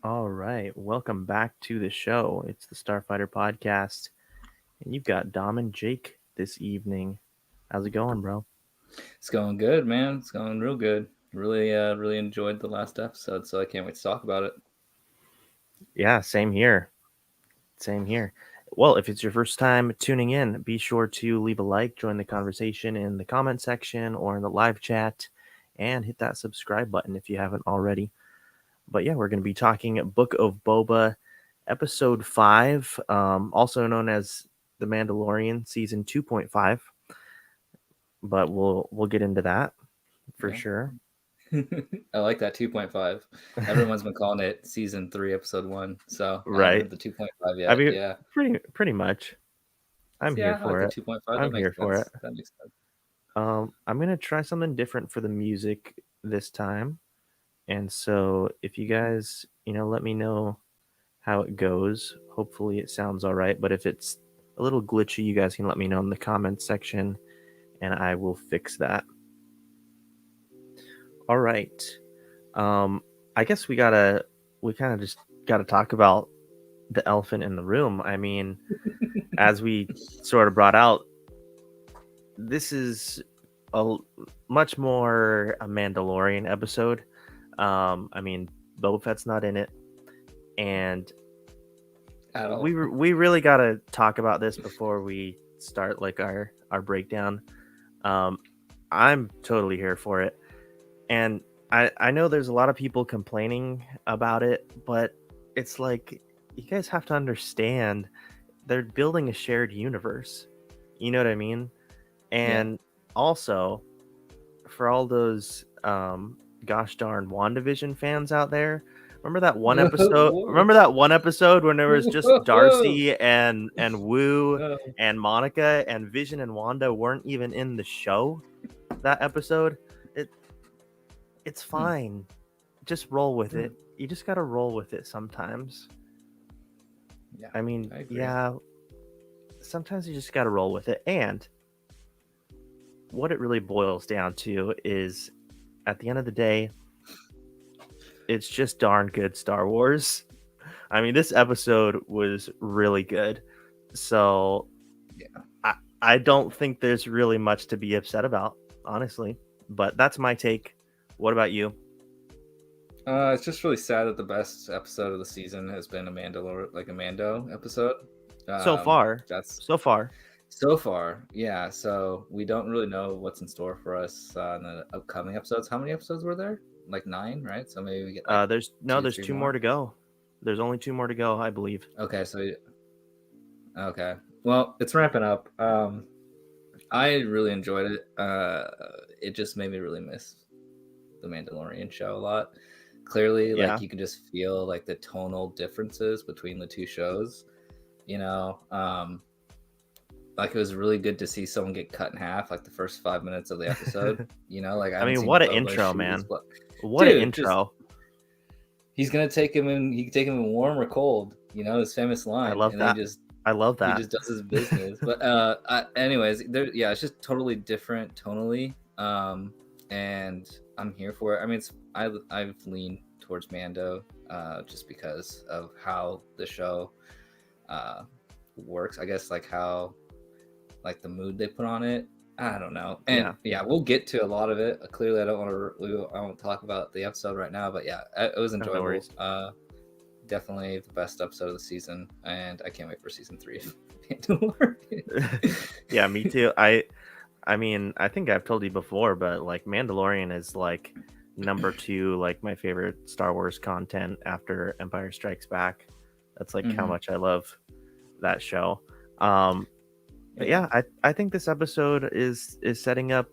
All right, welcome back to the show. It's the Starfighter podcast, and you've got Dom and Jake this evening. How's it going, bro? It's going good, man. It's going real good. Really enjoyed the last episode, so I can't wait to talk about it. Yeah, same here. Same here. Well, if it's your first time tuning in, be sure to leave a like, join the conversation in the comment section or in the live chat, and hit that subscribe button if you haven't already. But yeah, we're going to be talking Book of Boba, Episode 5, also known as The Mandalorian, Season 2.5. But we'll get into that for Yeah. sure. I like that 2.5. Everyone's been calling it season 3, episode 1. So I haven't Right. heard the 2.5 I yet. mean, Yeah. pretty much. I'm So here yeah, I like for the it. 2.5. I'm That makes here for it. sense. That makes sense. I'm gonna try something different for the music this time, and so if you guys, let me know how it goes. Hopefully, it sounds all right. But if it's a little glitchy, you guys can let me know in the comments section, and I will fix that. All right. I guess we kind of just gotta talk about the elephant in the room. I mean, as we sort of brought out, this is a much more a Mandalorian episode. I mean, Boba Fett's not in it, and At all. we really got to talk about this before we start like our breakdown. Um, I'm totally here for it, and I know there's a lot of people complaining about it, but it's like you guys have to understand they're building a shared universe. You know what I mean? Yeah. And also, for all those gosh darn WandaVision fans out there, remember that one episode? Whoa. Remember that one episode when there was just Whoa. Darcy and Wu Uh, and Monica and Vision and Wanda weren't even in the show? That episode, it it's hmm, fine. Just roll with hmm. it. You just gotta roll with it sometimes. Yeah, I mean, I agree. yeah, sometimes you just gotta roll with it. And what it really boils down to is, at the end of the day, it's just darn good Star Wars. I mean, this episode was really good. So Yeah. I, I don't think there's really much to be upset about, honestly. But that's my take. What about you? It's just really sad that the best episode of the season has been a Mando episode. So far, That's so far, so far, yeah. So we don't really know what's in store for us in the upcoming episodes. How many episodes were there? Like 9, right? So maybe we get like there's 3 two more more. to go. There's only two more to go, I believe. Okay, okay. Well, it's ramping up. I really enjoyed it. It just made me really miss the Mandalorian show a lot. Clearly, like Yeah. you can just feel like the tonal differences between the two shows. You know, like it was really good to see someone get cut in half, like the first 5 minutes of the episode. You know, like I I haven't mean, seen what an Boba intro, shoot his man. blood. What an Dude, just intro. he's gonna take him in. He can take him in warm or cold. You know, his famous I line, love and then that. I love he that. just does his business. But anyways, there, yeah, it's just totally different tonally. And I'm here for it. I mean, I've leaned towards Mando, just because of how the show uh works. I guess like how like the mood they put on it. I don't know. And Yeah. yeah, we'll get to a lot of it. Clearly, I won't talk about the episode right now. But yeah, it was No enjoyable. worries. Definitely the best episode of the season, and I can't wait for season 3 of Mandalorian. Yeah, me too. I mean, I think I've told you before, but like Mandalorian is like number 2, like my favorite Star Wars content after Empire Strikes Back. That's like how Mm-hmm. much I love that show. Um, but Yeah. yeah, I think this episode is setting up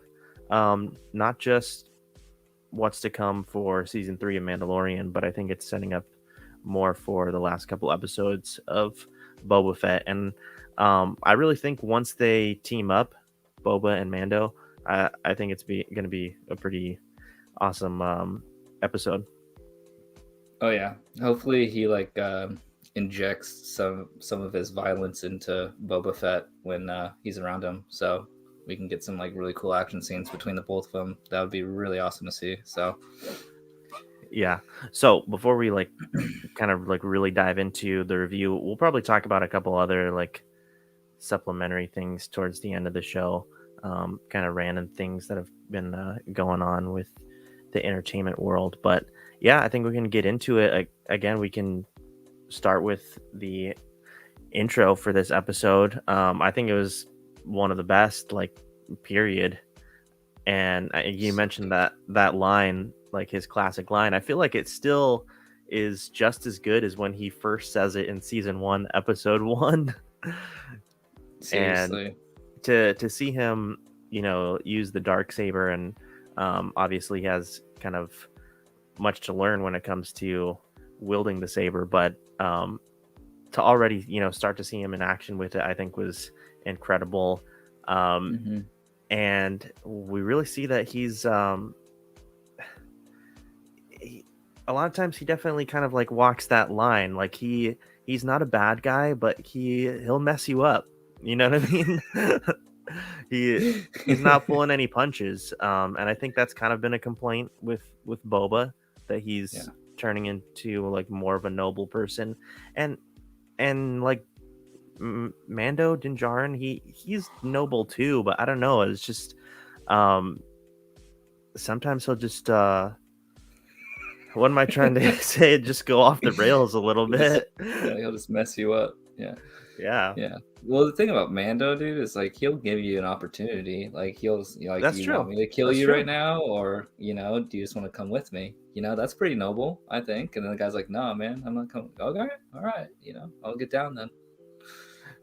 not just what's to come for season 3 of Mandalorian, but I think it's setting up more for the last couple episodes of Boba Fett. And I really think once they team up, Boba and Mando, I think it's going to be a pretty awesome episode. Oh yeah. Hopefully he like injects some of his violence into Boba Fett when he's around him, so we can get some like really cool action scenes between the both of them. That would be really awesome to see. So Yeah. So before we like kind of like really dive into the review, we'll probably talk about a couple other like supplementary things towards the end of the show, kind of random things that have been going on with the entertainment world. But yeah, I think we can get into it. Again, we can start with the intro for this episode. I think it was one of the best, like, period. And you mentioned that line, like his classic line. I feel like it still is just as good as when he first says it in season 1, episode 1. And Seriously. to see him, use the dark saber, and obviously he has kind of much to learn when it comes to wielding the saber, but to already start to see him in action with it, I think was incredible. Um, Hmm. and we really see that he, a lot of times he definitely kind of like walks that line. Like he's not a bad guy, but he'll mess you up. You know what I mean? he he's not pulling any punches. And I think that's kind of been a complaint with Boba, that Yeah. he's turning into like more of a noble person. And like Mando Dinjarin, he's noble too, but I don't know. It's just um sometimes he'll just what am I trying to say? Just go off the rails a little He'll just bit. yeah, he'll just mess you up. Yeah. Yeah, Yeah. Well, the thing about Mando, dude, is like he'll give you an opportunity. Like like, do that's you want true. me to kill That's you right true. now, or do you just want to come with me? That's pretty noble, I think. And then the guy's like, "No, man, I'm not coming." Okay, all right, I'll get down then.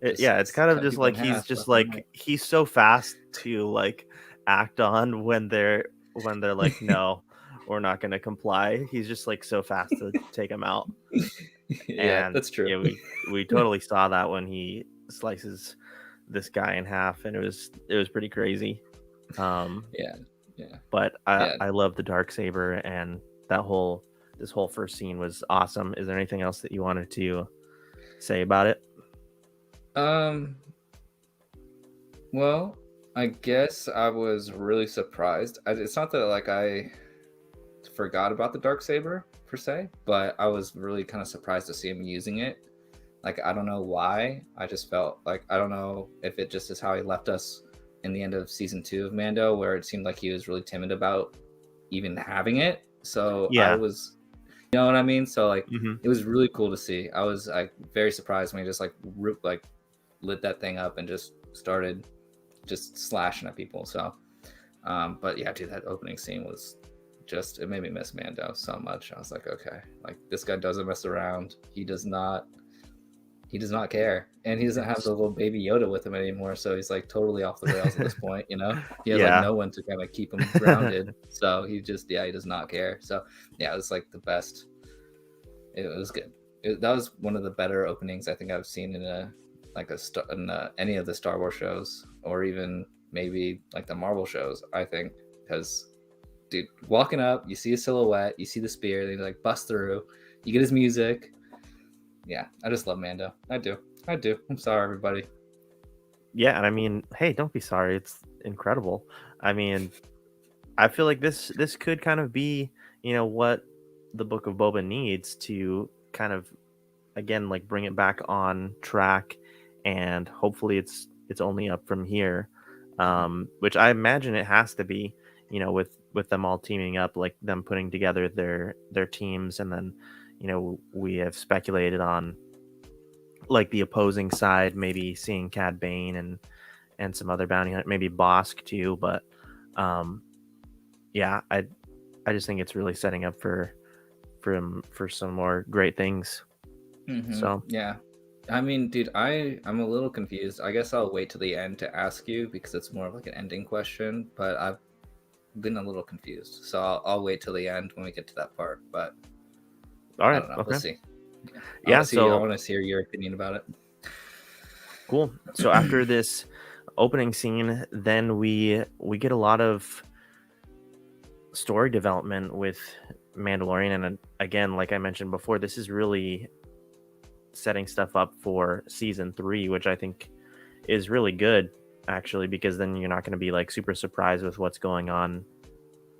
Yeah, it's Just kind of cut just people in like he's half just left and like he's so fast to like act on when they're like, right. no, we're not going to comply. He's just like so fast to take him out. Yeah, And that's true. yeah, we totally saw that when he slices this guy in half, and it was pretty crazy. Um, Yeah, yeah, but I yeah. I love the dark saber, and this whole first scene was awesome. Is there anything else that you wanted to say about it? Um, well, I guess I was really surprised. It's not that like I forgot about the dark saber per se, but I was really kind of surprised to see him using it. Like I don't know why. I just felt like I don't know if it just is how he left us in the end of season 2 of Mando, where it seemed like he was really timid about even having it. So I Yeah. was, you know what I mean. So like Hmm. it was really cool to see. I was like very surprised when he just like lit that thing up and just started just slashing at people. So, but yeah, dude, that opening scene was just it made me miss Mando so much. I was like, okay, like this guy doesn't mess around. He does not care, and he doesn't have the little baby Yoda with him anymore. So he's like totally off the rails at this point. He has like Yeah. no one to kind of keep him grounded. So he just he does not care. So yeah, it was like the best. It was good. That was one of the better openings I think I've seen in any of the Star Wars shows, or even maybe like the Marvel shows. I think because dude, walking up, you see a silhouette, you see the spear, then you like bust through, you get his music. Yeah, I just love Mando. I do. I'm sorry, everybody. Yeah, and I mean, hey, don't be sorry. It's incredible. I mean, I feel like this could kind of be, what the Book of Boba needs to kind of again like bring it back on track, and hopefully it's only up from here. Which I imagine it has to be, with them all teaming up, like them putting together their teams, and then we have speculated on like the opposing side, maybe seeing Cad Bane and some other bounty hunter, maybe Bosk too. But um, yeah, I just think it's really setting up for some more great things. So Yeah. I mean, dude, I'm a little confused. I guess I'll wait till the end to ask you because it's more of like an ending question. But I've been a little confused, so I'll wait till the end when we get to that part. But all I right, don't know. We'll okay, see. Yeah. I want yeah. to see. I So want to hear your opinion about it. cool. So after this opening scene, then we get a lot of story development with Mandalorian, and again, like I mentioned before, this is really setting stuff up for season 3, which I think is really good actually, because then you're not going to be like super surprised with what's going on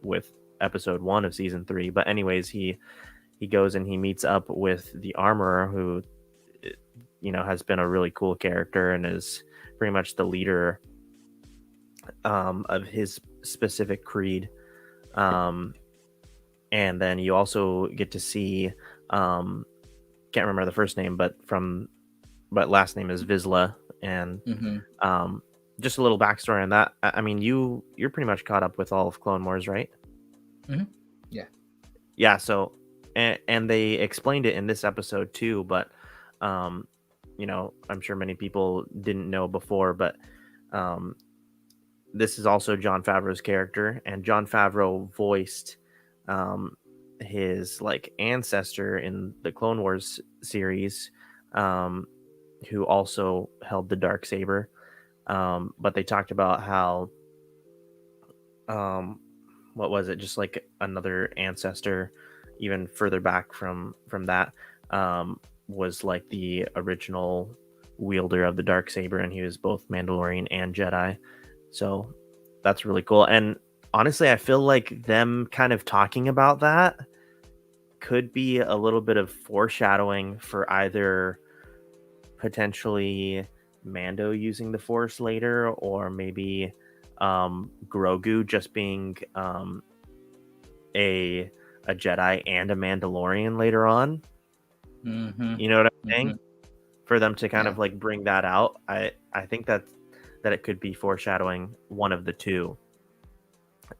with episode 1 of season 3. But anyways, he goes and he meets up with the armorer, who has been a really cool character and is pretty much the leader of his specific creed. Um, and then you also get to see, can't remember the first name, but last name is Vizsla, and Mm-hmm. just a little backstory on that. I mean, you're pretty much caught up with all of Clone Wars, right? Mm-hmm. Yeah. Yeah. So, and they explained it in this episode too, but um, I'm sure many people didn't know before, but um, this is also Jon Favreau's character, and Jon Favreau voiced um, his like ancestor in the Clone Wars series, um, who also held the dark saber. But they talked about how, um, what was it? Just like another ancestor, even further back from that, was like the original wielder of the dark saber, and he was both Mandalorian and Jedi. So that's really cool. And honestly, I feel like them kind of talking about that could be a little bit of foreshadowing for either potentially Mando using the Force later, or maybe Grogu just being a a Jedi and a Mandalorian later on. Mm-hmm. You know what I'm Mm-hmm. saying? For them to kind Yeah. of like bring that out, I think that it could be foreshadowing one of the two.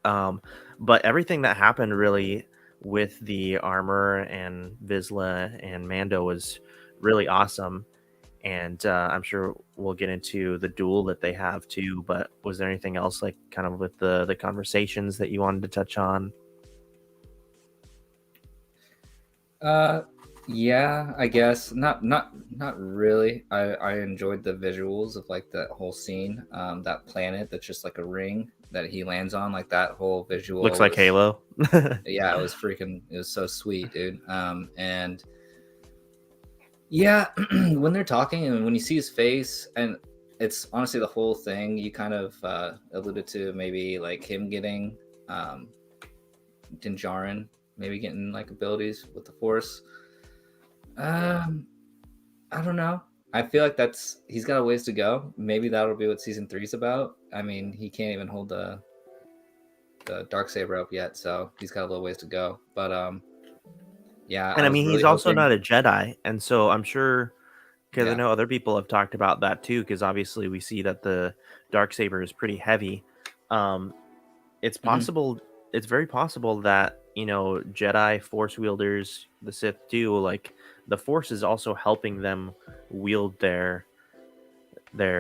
Um, but everything that happened really with the armor and Vizsla and Mando was really awesome. And I'm sure we'll get into the duel that they have too. But was there anything else, like kind of with the conversations, that you wanted to touch on? Uh, yeah, I guess not really. I enjoyed the visuals of like that whole scene. That planet that's just like a ring that he lands on. Like that whole Looks visual like was, Halo. yeah, it was so sweet, dude. And yeah, when they're talking and when you see his face, and it's honestly the whole thing. You kind of alluded to maybe like him getting Din Djarin, maybe getting like abilities with the Force. Um, I don't know. I feel like he's got a ways to go. Maybe that'll be what season 3's about. I mean, he can't even hold the dark saber up yet, so he's got a little ways to go. But yeah, I And I was mean, really he's also hoping. not a Jedi, and so I'm sure, because I Yeah. know other people have talked about that too. Because obviously, we see that the dark saber is pretty heavy. Um, it's Hmm. possible. It's very possible that Jedi Force wielders, the Sith too, like the Force is also helping them wield their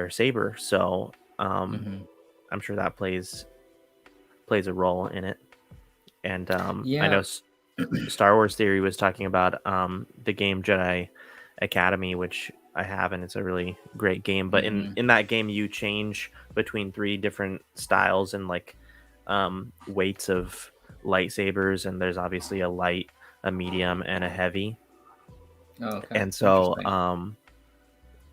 saber. So Hmm. I'm sure that plays a role in it. And I know Yeah. Star Wars Theory was talking about the game Jedi Academy, which I have, and it's a really great game. But in Hmm. in that game, you change between 3 different styles and like weights of lightsabers, and there's obviously a light, a medium, and a heavy. Oh, okay. And so, Interesting.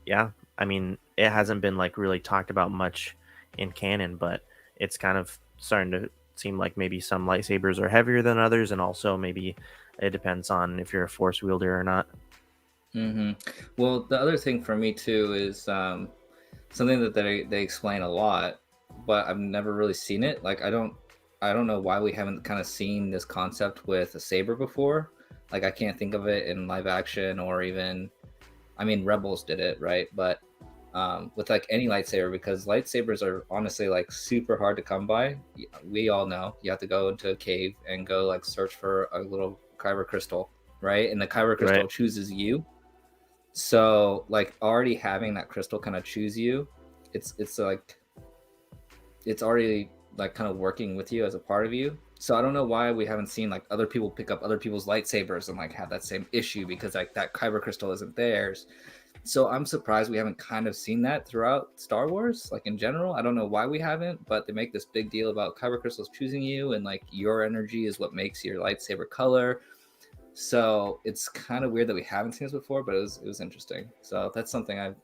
yeah, I mean, it hasn't been like really talked about much in canon, but it's kind of starting to seem like maybe some lightsabers are heavier than others, and also maybe it depends on if you're a force wielder or not. Hmm. Well, the other thing for me too is something that they explain a lot, but I've never really seen it. Like I don't know why we haven't kind of seen this concept with a saber before. Like I can't think of it in live action or even, I mean, Rebels did it, right? But with like any lightsaber, because lightsabers are honestly like super hard to come by. We all know you have to go into a cave and go like search for a little kyber crystal, right? And the kyber Right. crystal chooses you. So like already having that crystal kind of choose you, it's like it's already like kind of working with you as a part of you. So I don't know why we haven't seen like other people pick up other people's lightsabers and like have that same issue, because like that kyber crystal isn't theirs. So I'm surprised we haven't kind of seen that throughout Star Wars, like in general. I don't know why we haven't, but they make this big deal about kyber crystals choosing you, and like your energy is what makes your lightsaber color. So it's kind of weird that we haven't seen this before, but it was interesting. So that's something it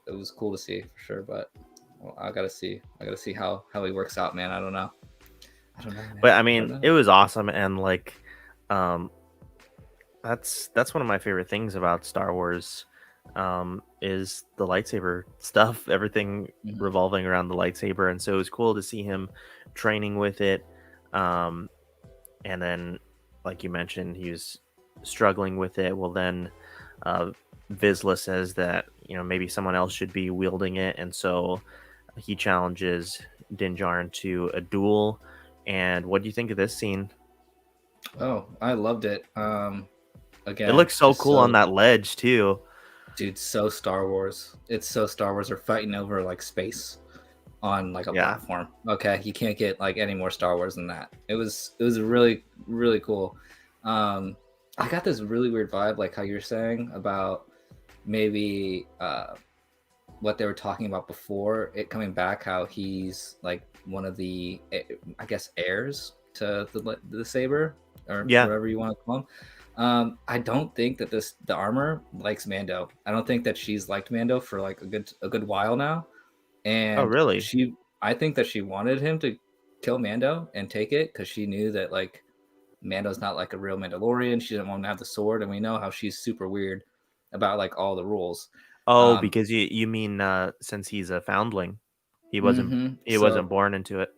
was cool to see for sure. But well, I gotta see how he works out, man. I don't know. I don't know, But man. I I don't mean, know. it was awesome, and like, um, that's one of my favorite things about Star Wars, is the lightsaber stuff. Everything Mhm. revolving around the lightsaber, and so it was cool to see him training with it. Um, and then, like you mentioned, he was struggling with it. Well, then, uh, Vizsla says that maybe someone else should be wielding it, and so he challenges Din Djarin to a duel. And what do you think of this scene? Oh, I loved it. It Again, looks so just cool on so that ledge too. dude, so Star Wars. It's so Star Wars. They're fighting over like space on like a Yeah. platform. Okay, you can't get like any more Star Wars than that. It was really cool. I got this really weird vibe, like how you're saying about maybe what they were talking about before it coming back, how he's like one of the I guess heirs to the saber or Yeah. whatever you want to call him. I don't think that the armor likes Mando. I don't think that she's liked Mando for like a good while now, Oh, and really? I think that she wanted him to kill Mando and take it because she knew that like Mando's not like a real Mandalorian. She didn't want him to have the sword, and we know how she's super weird about like all the rules. Oh, Um, because you mean since he's a foundling, he wasn't he wasn't so born into it.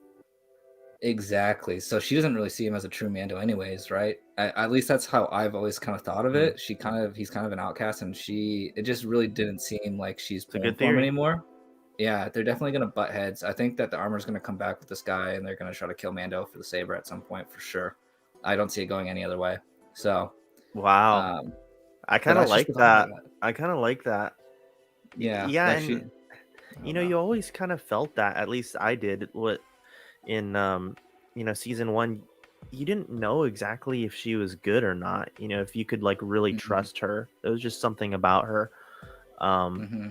exactly. So she doesn't really see him as a true Mando, anyways, right? At least that's how I've always kind of thought of Hmm. it. He's kind of an outcast, and it just really didn't seem like she's It's a pulling good for him theory. anymore. Yeah, they're definitely gonna butt heads. I think that the armor's gonna come back with this guy, and they're gonna try to kill Mando for the saber at some point for sure. I don't see it going any other way. So, Wow. um, I but kind of that's just like the vibe I that. got. I kind of like that. Yeah, Yeah, like and I don't know. you always kind of felt that. At least I did. What in season one, you didn't know exactly if she was good or not. If you could like really hmm trust her. There was just something about her. Um, hmm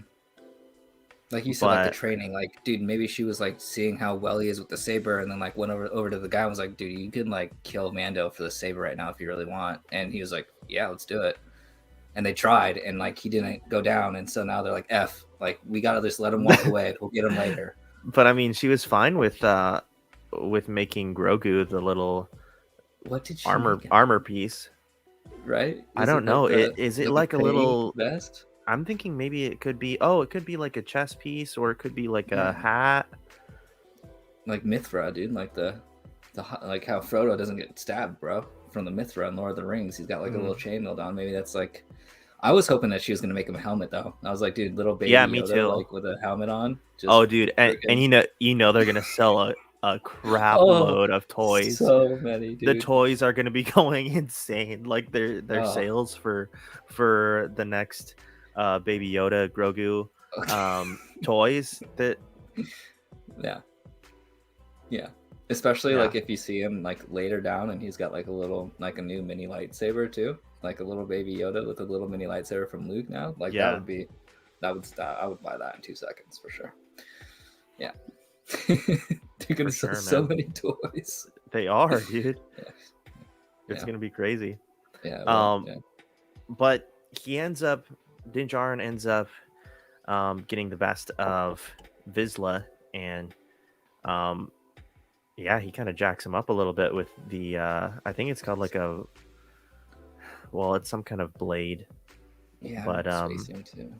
Like you said, like the but training, like dude, maybe she was like seeing how well he is with the saber, and then like went over to the guy and was like, dude, you can like kill Mando for the saber right now if you really want, and he was like, yeah, let's do it. And they tried, and like he didn't go down, and so now they're like, f, like we gotta just let him walk away. We'll get him later. but I mean, she was fine with making Grogu the little What did she armor make him? armor piece. Right? I Is don't it like know. the Is it like the like a praying little? vest? I'm thinking maybe it could be. Oh, it could be like a chess piece, or it could be like a Yeah, hat. like Mithra, dude, like like how Frodo doesn't get stabbed, bro, from the Mithra in Lord of the Rings. He's got like a little Mm. chainmail on. Maybe that's like. I was hoping that she was gonna make him a helmet though. I was like, dude, little Yeah, baby me Yoda too. like with a helmet on, Oh, just dude, and freaking. they're gonna sell a crap Oh, load of toys. so many, The dude. toys are gonna be going insane. Like their Oh, sales for the next Baby Yoda Grogu okay. toys that Yeah, yeah. Especially yeah like if you see him like later down and he's got like a little like a new mini lightsaber too, like a little baby Yoda with a little mini lightsaber from Luke now. Like that yeah would be that would stop. I would buy that in 2 seconds for sure. Yeah. They're for gonna sell sure, so man. many toys. They are, dude. Yeah, It's yeah, gonna be crazy. yeah. Well, Um, yeah. but he ends up Din Djarin ends up getting the best of Vizsla, and um, yeah, he kind of jacks him up a little bit with the I think it's called like a well, it's some kind of blade, Yeah, I but remember Space Jam too.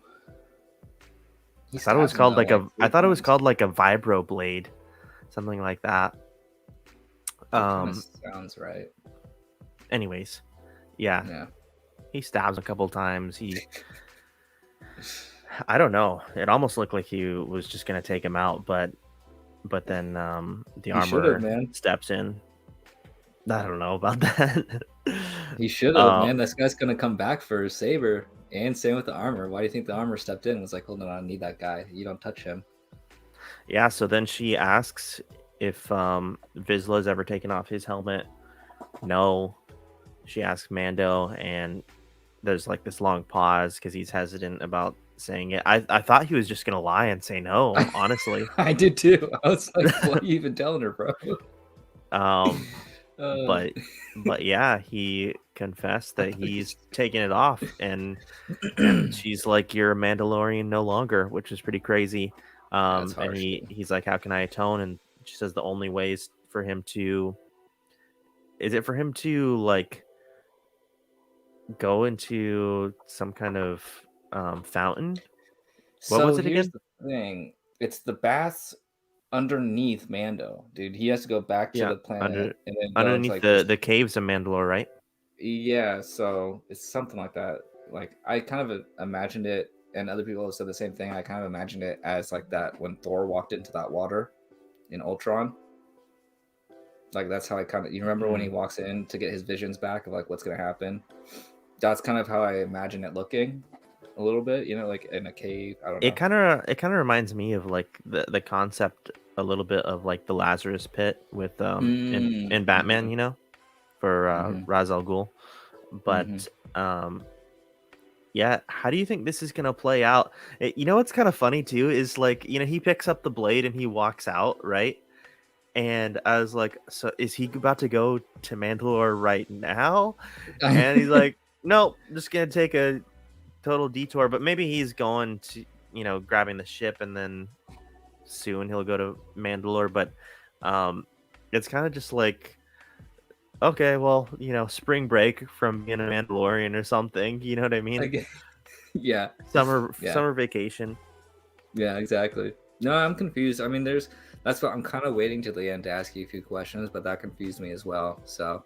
He I thought it was stabs him called though like like I three thought it was times. called like a vibro blade, something like that. It kind of Um, sounds right. anyways, yeah, Yeah. he stabs a couple times. I don't know. It almost looked like he was just gonna take him out, but then the He should have, armor man. steps in. I don't know about that. He should have, uh, man. This guy's gonna come back for his saber, and same with the armor. Why do you think the armor stepped in and was like, hold on, I need that guy. You don't touch him. yeah. So then she asks if Vizsla's ever taken off his helmet. No. She asks Mando, and there's like this long pause because he's hesitant about saying it. I thought he was just gonna lie and say no, I, honestly. I did too. I was like, what are you even telling her, bro? um, Uh, but yeah, he confessed that he's taking it off, and she's like, "You're a Mandalorian no longer," which is pretty crazy. yeah, it's And harsh, dude. he's like, "How can I atone?" And she says, "The only way is for him to? Is it for him to like go into some kind of fountain? What So was it here's again? the thing. It's the baths underneath Mando, dude. He has to go back to Yeah, the planet under and then go into underneath like this. the caves of Mandalore, right? Yeah, so it's something like that. Like I kind of imagined it, and other people have said the same thing. I kind of imagined it as like that when Thor walked into that water in Ultron. Like that's how I kind of. You remember when he Mm. walks in to get his visions back of like what's gonna happen? That's kind of how I imagine it looking, a little bit. You know, like in a cave. I don't know. It kind of reminds me of like the concept a little bit of like the Lazarus pit with in Batman, Mm-hmm, for mm-hmm, Ra's al Ghul. mm-hmm. But yeah, how do you think this is gonna play out? What's kind of funny too is like he picks up the blade and he walks out, right? And I was like, so is he about to go to Mandalore right now? And he's like, nope, just gonna take a total detour. But maybe he's going to grabbing the ship and then soon he'll go to Mandalore. But um, it's kind of just like, okay, well, spring break from being a Mandalorian or something. You know what I mean? Like, yeah, Summer yeah. summer vacation. Yeah, exactly. No, I'm confused. I mean, that's what I'm kind of waiting till the end to ask you a few questions, but that confused me as well. So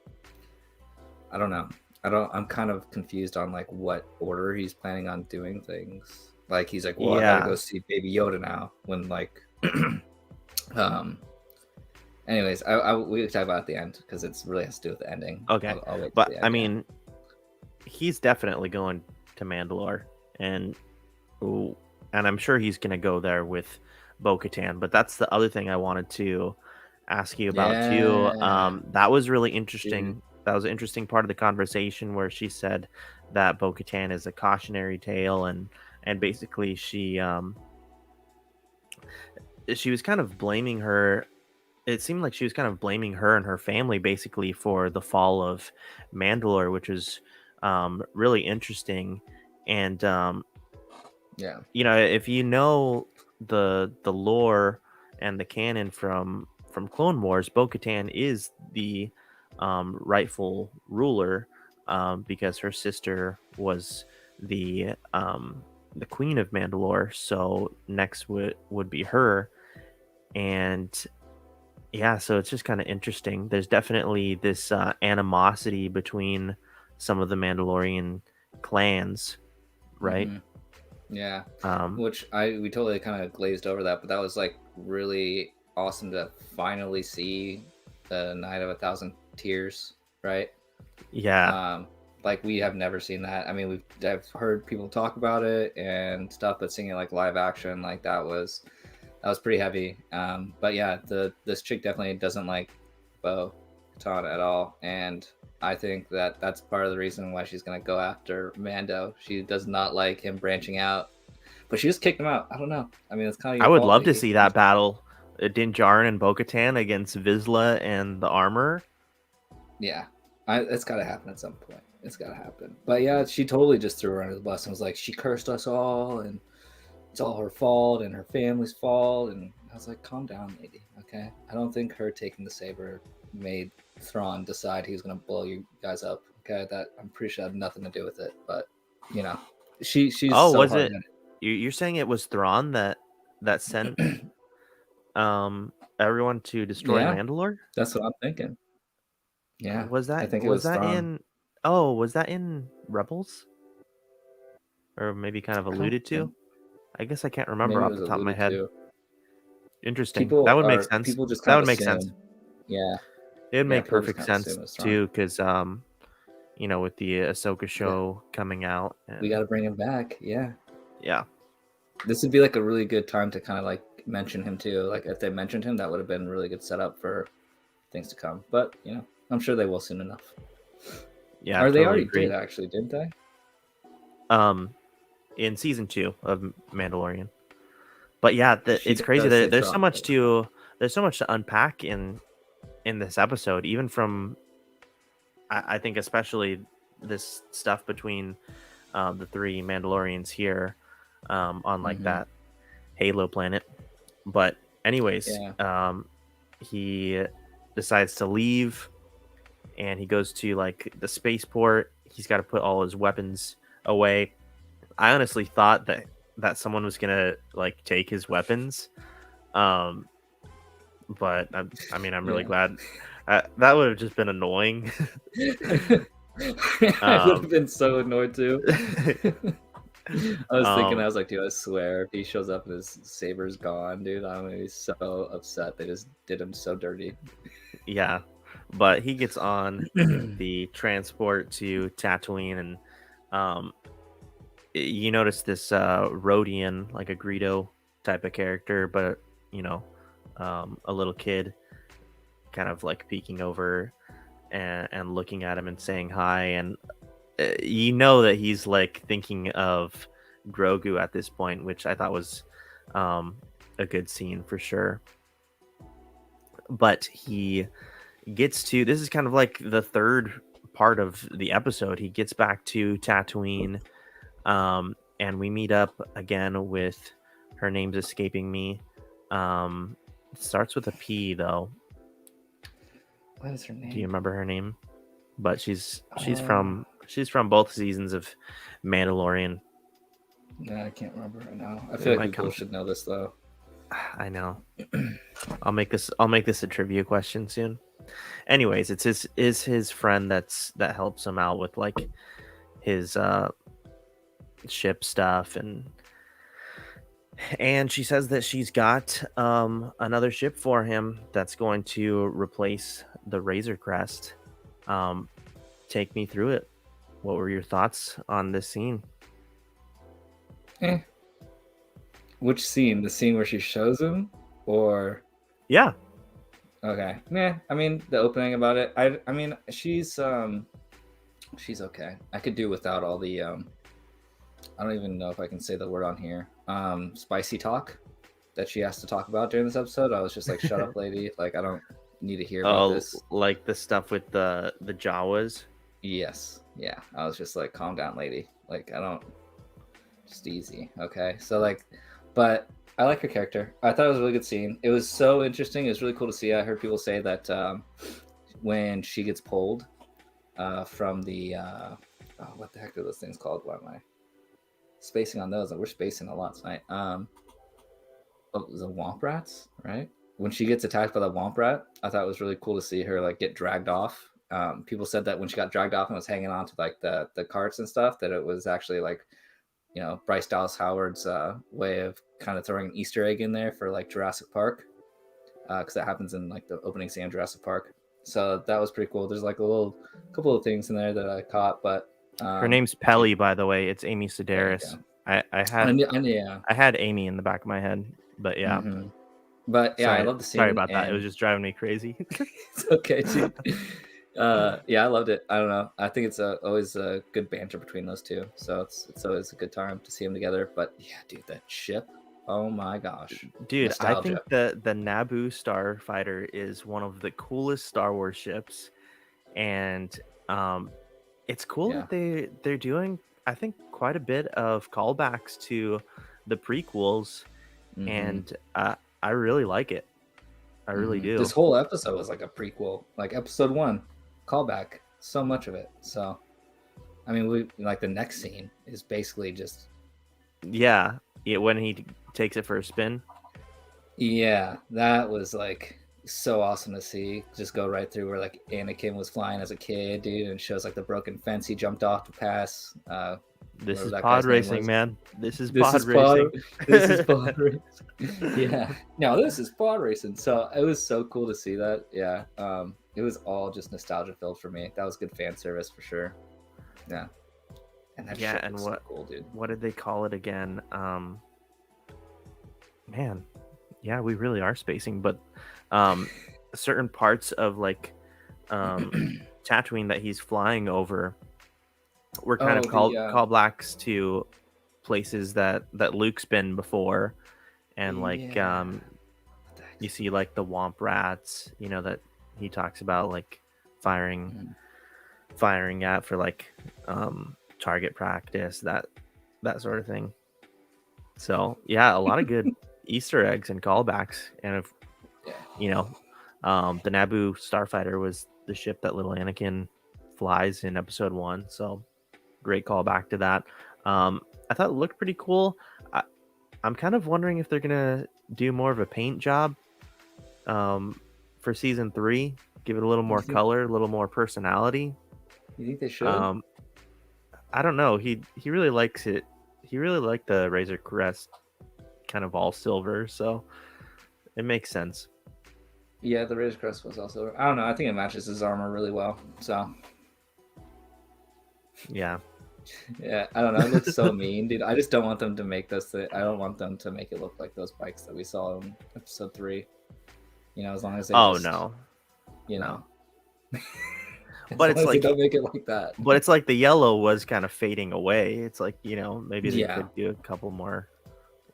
I don't know. I'm kind of confused on like what order he's planning on doing things. Like he's like, well, I got to go Yeah. see Baby Yoda now. When like, um. Anyways, we can talk about it at the end because it's really has to do with the ending. Okay. I'll wait till But the I end. Yeah. mean, he's definitely going to Mandalore, and ooh, and I'm sure he's gonna go there with Bo-Katan. But that's the other thing I wanted to ask you about too. Yeah, That was really dude. interesting. That was an interesting part of the conversation where she said that Bo-Katan is a cautionary tale, and basically she was kind of blaming her. It seemed like she was kind of blaming her and her family basically for the fall of Mandalore, which was really interesting. And Yeah. if you know the lore and the canon from Clone Wars, Bo-Katan is the rightful ruler, because her sister was the the queen of Mandalore. So next would be her, and yeah, so it's just kind of interesting. There's definitely this animosity between some of the Mandalorian clans, right? Mm-hmm. Yeah, Um, which I we totally kind of glazed over that, but that was like really awesome to finally see the Night of a Thousand Tears, right? yeah, Um, like we have never seen that. I mean, I've heard people talk about it and stuff, but seeing it like live action, like that was pretty heavy. But yeah, this chick definitely doesn't like Bo Katan at all, and I think that that's part of the reason why she's gonna go after Mando. She does not like him branching out, but she just kicked him out. I don't know. I mean, it's kind of I your would fault love that to you see branch that battle, Din Djarin and Bo-Katan against Vizsla and the Armor. Yeah, it's got to happen at some point. It's got to happen. But yeah, she totally just threw her under the bus and was like, she cursed us all, and it's all her fault and her family's fault. And I was like, calm down, lady. Okay, I don't think her taking the saber made Thrawn decide he was gonna blow you guys up. Okay, that I'm pretty sure had nothing to do with it. But you know, she's Oh, so was hard it? You're saying it was Thrawn that sent headed. everyone to destroy Yeah, Mandalore? that's what I'm thinking. Yeah, Was I that think it was was that Thrawn. in? Oh, was that in Rebels? Or maybe kind of I don't alluded to? think. I guess I can't remember Maybe it off was the top of my alluded head. to. Interesting. That People would make are sense. people just That kind would of make sense. assume. Yeah, It would yeah. make People just perfect kind of sense assume it's Thrawn. too, because with the Ahsoka Yeah, show coming out, we got and to bring him back. Yeah, yeah, this would be like a really good time to kind of like mention him too. Like if they mentioned him, that would have been a really good setup for things to come. But I'm sure they will soon enough. yeah, Or they totally already did agree. actually, didn't they? Um, in season 2 of Mandalorian, but yeah, She it's crazy. does say There's so Thrawn. much to unpack in this episode, even from I think especially this stuff between the three Mandalorians here, on like Mm-hmm. that Halo planet. But anyways, Yeah. he decides to leave, and he goes to like the spaceport. He's got to put all his weapons away. I honestly thought that someone was gonna like take his weapons, um, but I mean, I'm really Yeah. glad. That would have just been annoying. I would have um, been so annoyed too. I was thinking, I um, was like, dude, I swear, if he shows up and his saber's gone, dude, I'm gonna be so upset. They just did him so dirty. yeah, but he gets on the transport to Tatooine, and um, you notice this Rhodian, like a Greedo type of character, but you know, a little kid, kind of like peeking over and looking at him and saying hi, and you know that he's like thinking of Grogu at this point, which I thought was um, a good scene for sure. But he gets to this is kind of like the third part of the episode. He gets back to Tatooine, and we meet up again with her name's escaping me. It starts with a P though. What is her Do you name? remember her name? But Uh, she's from both seasons of Mandalorian. no, I can't remember right now. I It feel like might people come. should know this though. I know. I'll make this a trivia question soon. Anyways, it's his is his friend that helps him out with like his ship stuff, and she says that she's got another ship for him that's going to replace the Razor Crest. Um take me through it. What were your thoughts on this scene? Eh. Which scene? The scene where she shows him, or Yeah. okay? Yeah, I mean the opening about it. I mean she's okay. I could do without all the I don't even know if I can say the word on here. Spicy talk that she has to talk about during this episode. I was just like, shut up, lady. Like I don't need to hear about Oh, this. like the stuff with the Jawas. Yes. Yeah. I was just like, calm down, lady. Like I don't just easy. Okay. So like but I like her character. I thought it was a really good scene. It was so interesting. It was really cool to see. I heard people say that when she gets pulled from the oh, what the heck are those things called? Why am I spacing on those? Like, we're spacing a lot tonight. The Womp Rats, right? When she gets attacked by the Womp Rat, I thought it was really cool to see her like get dragged off. People said that when she got dragged off and was hanging on to like the carts and stuff, that it was actually like, you know, Bryce Dallas Howard's way of kind of throwing an Easter egg in there for like Jurassic Park, because that happens in like the opening scene of Jurassic Park. So that was pretty cool. There's like a little couple of things in there that I caught, but Her name's yeah, Pelly, by the way. It's Amy there you Sedaris. go. Yeah. I had Amy in the back of my head, but yeah. Mm-hmm. But yeah, I love the Sorry scene, about that. It was and just driving me crazy. it's okay, dude. Yeah, I loved it. I don't know. I think it's always a good banter between those two, so it's always a good time to see them together. But yeah, dude, that ship. Oh my gosh, Dude, I think nostalgia. the Naboo starfighter is one of the coolest Star Wars ships, and um, it's cool Yeah. that they're doing, I think, quite a bit of callbacks to the prequels, Mm-hmm. and I really like it. I really Mm-hmm. This do. whole episode was like a prequel, like episode one, callback. So much of it. So I mean, we like the next scene is basically just Yeah, yeah. When he takes it for a spin. yeah, that was like so awesome to see. Just go right through where like Anakin was flying as a kid, dude, and shows like the broken fence he jumped off to pass. This Whatever is that pod guy's name racing, was. man. This is This pod is pod. racing. This is pod racing. Yeah. No, this is pod racing. So it was so cool to see that. Yeah. It was all just nostalgia filled for me. That was good fan service for sure. Yeah. And that Yeah, shit and looks so cool, dude. what did they call it again? Man, yeah, we really are spacing, but um certain parts of like Tatooine that he's flying over were kind Oh, of the callbacks to places that Luke's been before, and like yeah. What the you heck's see like the Womp Rats, you know, that he talks about like firing Mhm. firing at for like target practice, that sort of thing. So yeah, a lot of good Easter eggs and callbacks, and if Yeah. you know, The Naboo starfighter was the ship that little Anakin flies in Episode 1, so great callback to that. I thought it looked pretty cool. I'm kind of wondering if they're gonna do more of a paint job for season 3, give it a little You more think color, a little more personality. they should? Um, I don't know. He really likes it. He really liked the Razor Crest, kind of all silver, so it makes sense. Yeah, the Razor Crest was also. I don't know. I think it matches his armor really well. So Yeah. yeah, I don't know. It looks so mean, dude. I just don't want them to make this. I don't want them to make it look like those bikes that we saw in Episode 3. As long as they Oh just, no, you no. know, as But long it's as they like, don't make it like that. but it's like the yellow was kind of fading away. It's like, maybe they Yeah. could do a couple more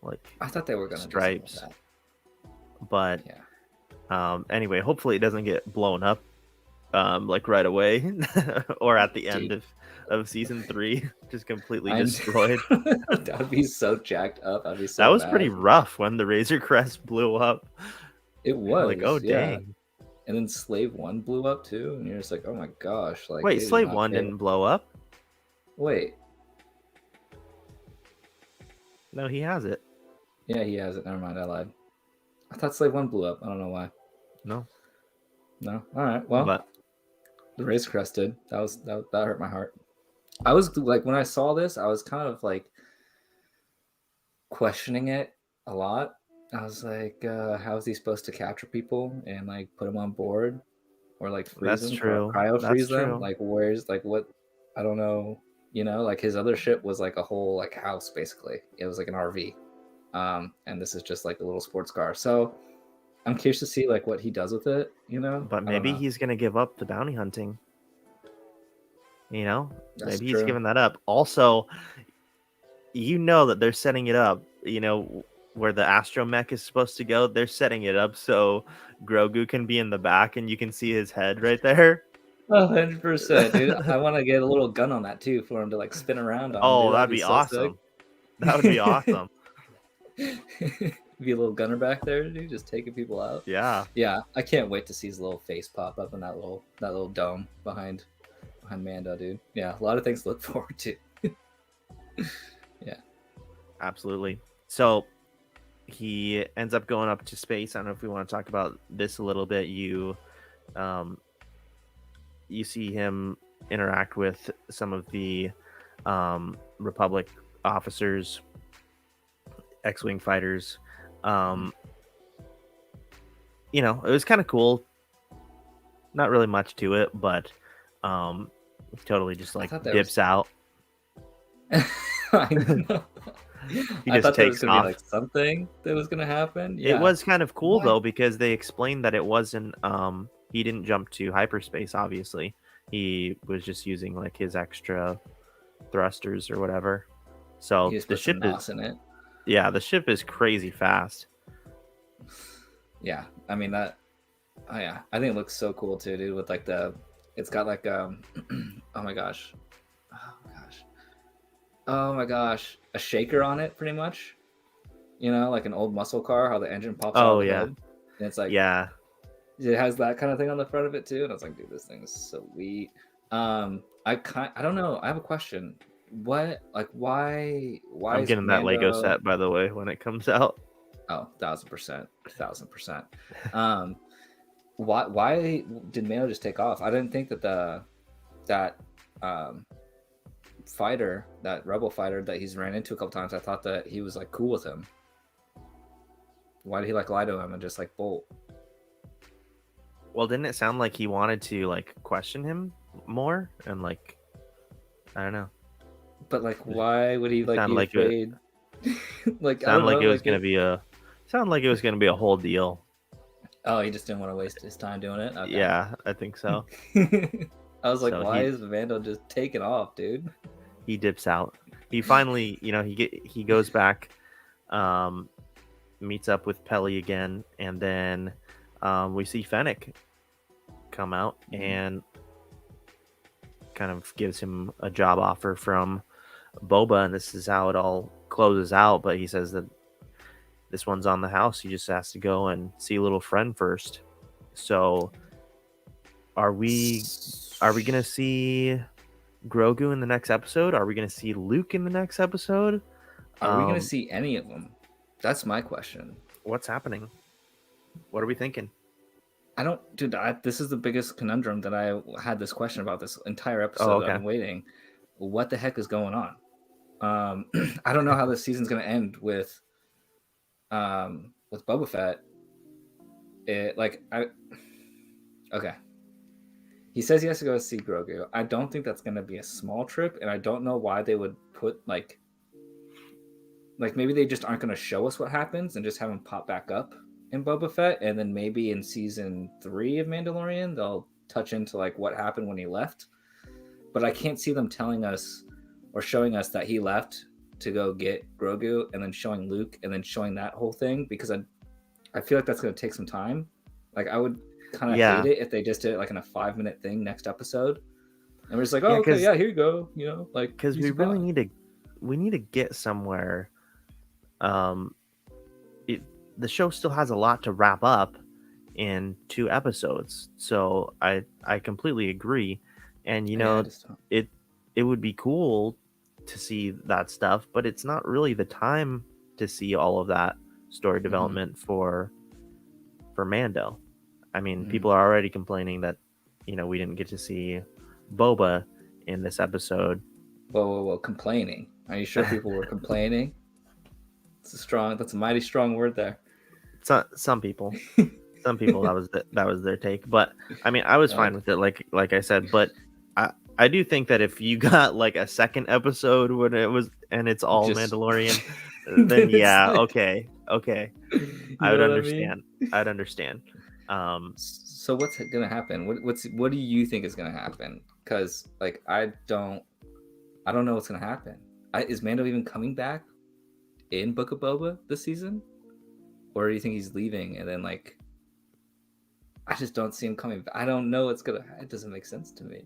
like I thought they were gonna stripes. do something But like that. Yeah. anyway, hopefully it doesn't get blown up like right away or at the end Dude. of season 3, just completely I'm- destroyed. That would be so jacked up. I'd be so That was mad. pretty rough when the Razor Crest blew up. It was Like, oh yeah. dang. And then Slave 1 blew up too, and you're just like, oh my gosh! Like, Wait, they did Slave not 1 care. didn't blow up? Wait, No, he has it. yeah, he has it. Never mind, I lied. I thought Slave 1 blew up. I don't know why. No. No. All right. Well, But the Razor Crest did. That hurt my heart. I was like, when I saw this, I was kind of like questioning it a lot. I was like, how is he supposed to capture people and like put them on board or like freeze that's them, true. cryo freeze That's them? true. Like, where's like what? I don't know. Like his other ship was like a whole like house basically. It was like an RV, and this is just like a little sports car. So I'm curious to see like what he does with it. But maybe he's gonna give up the bounty hunting. That's Maybe he's true. giving that up. Also, that they're setting it up. Where the astromech is supposed to go, they're setting it up so Grogu can be in the back and you can see his head right there. 100%, dude. I want to get a little gun on that too for him to like spin around on. Oh, Dude. that'd be so awesome. That would be awesome. sick. Be a little gunner back there, dude, just taking people out. Yeah. Yeah, I can't wait to see his little face pop up in that little dome behind Mando, dude. Yeah, a lot of things to look forward to. Yeah, absolutely. So he ends up going up to space. I don't know if we want to talk about this a little bit. You see him interact with some of the Republic officers, X-Wing fighters. It was kind of cool. Not really much to it, but totally just like dips out. I know. He I just thought there was takes gonna off. be like something that was gonna happen. Yeah. It was kind of cool though, because they explained that it wasn't he didn't jump to hyperspace, obviously. He was just using like his extra thrusters or whatever. So the ship is in it. Yeah, the ship is crazy fast. Yeah, I mean that. Oh yeah, I think it looks so cool too, dude. With like it's got like oh my gosh, a shaker on it, pretty much. Like an old muscle car, how the engine pops out. Oh yeah, and it's like it has that kind of thing on the front of it too. And I was like, dude, this thing is so sweet. I don't know. I have a question. Why I'm getting that Lego set, by the way, when it comes out. Oh, 1,000%. Why did Mando just take off? I didn't think that fighter, that rebel fighter that he's ran into a couple times, I thought that he was like cool with him. Why did he like lie to him and just like bolt? Well, didn't it sound like he wanted to like question him more and like, I don't know. But like, why would he like sound be like afraid? Like, sound like it was gonna be a whole deal. Oh, he just didn't want to waste his time doing it. Okay. Yeah, I think so. I was like, why is Mando just taking off, dude? He dips out. He finally, he goes back, meets up with Peli again, and then we see Fennec come out and kind of gives him a job offer from Boba, and this is how it all closes out. But he says that this one's on the house. He just has to go and see a little friend first. So are we gonna see Grogu in the next episode? Are we gonna see Luke in the next episode? Are we gonna see any of them? That's my question. What's happening? What are we thinking? I don't, dude. This is the biggest conundrum that I had this question about this entire Oh, episode. I've okay. been waiting. What the heck is going on? I don't know how this season's gonna end with Boba Fett. Okay. He says he has to go see Grogu. I don't think that's gonna be a small trip, and I don't know why they would put like maybe they just aren't gonna show us what happens and just have him pop back up in Boba Fett, and then maybe in season 3 of Mandalorian they'll touch into like what happened when he left. But I can't see them telling us or showing us that he left to go get Grogu and then showing Luke and then showing that whole thing, because I feel like that's going to take some time. Like I would kind of hate it if they just did it like in a 5-minute thing next episode. And we're just like, oh, okay, yeah, here you go. You know, like, because we really need to get somewhere. The show still has a lot to wrap up in 2 episodes, so I completely agree. And it would be cool to see that stuff, but it's not really the time to see all of that story development for Mando. I mean, people are already complaining that we didn't get to see Boba in this episode. Whoa, complaining? Are you sure people were complaining? That's a mighty strong word there. Some people that was their take, but I mean, I was fine with it, like I said. But I do think that if you got like a second episode when it's all just Mandalorian, then yeah, like, okay, I would understand. I'd understand. So what's gonna happen? What do you think is gonna happen? Because like I don't know what's gonna happen. Is Mando even coming back in Book of Boba this season, or do you think he's leaving and then like I just don't see him coming back? I don't know. It doesn't make sense to me.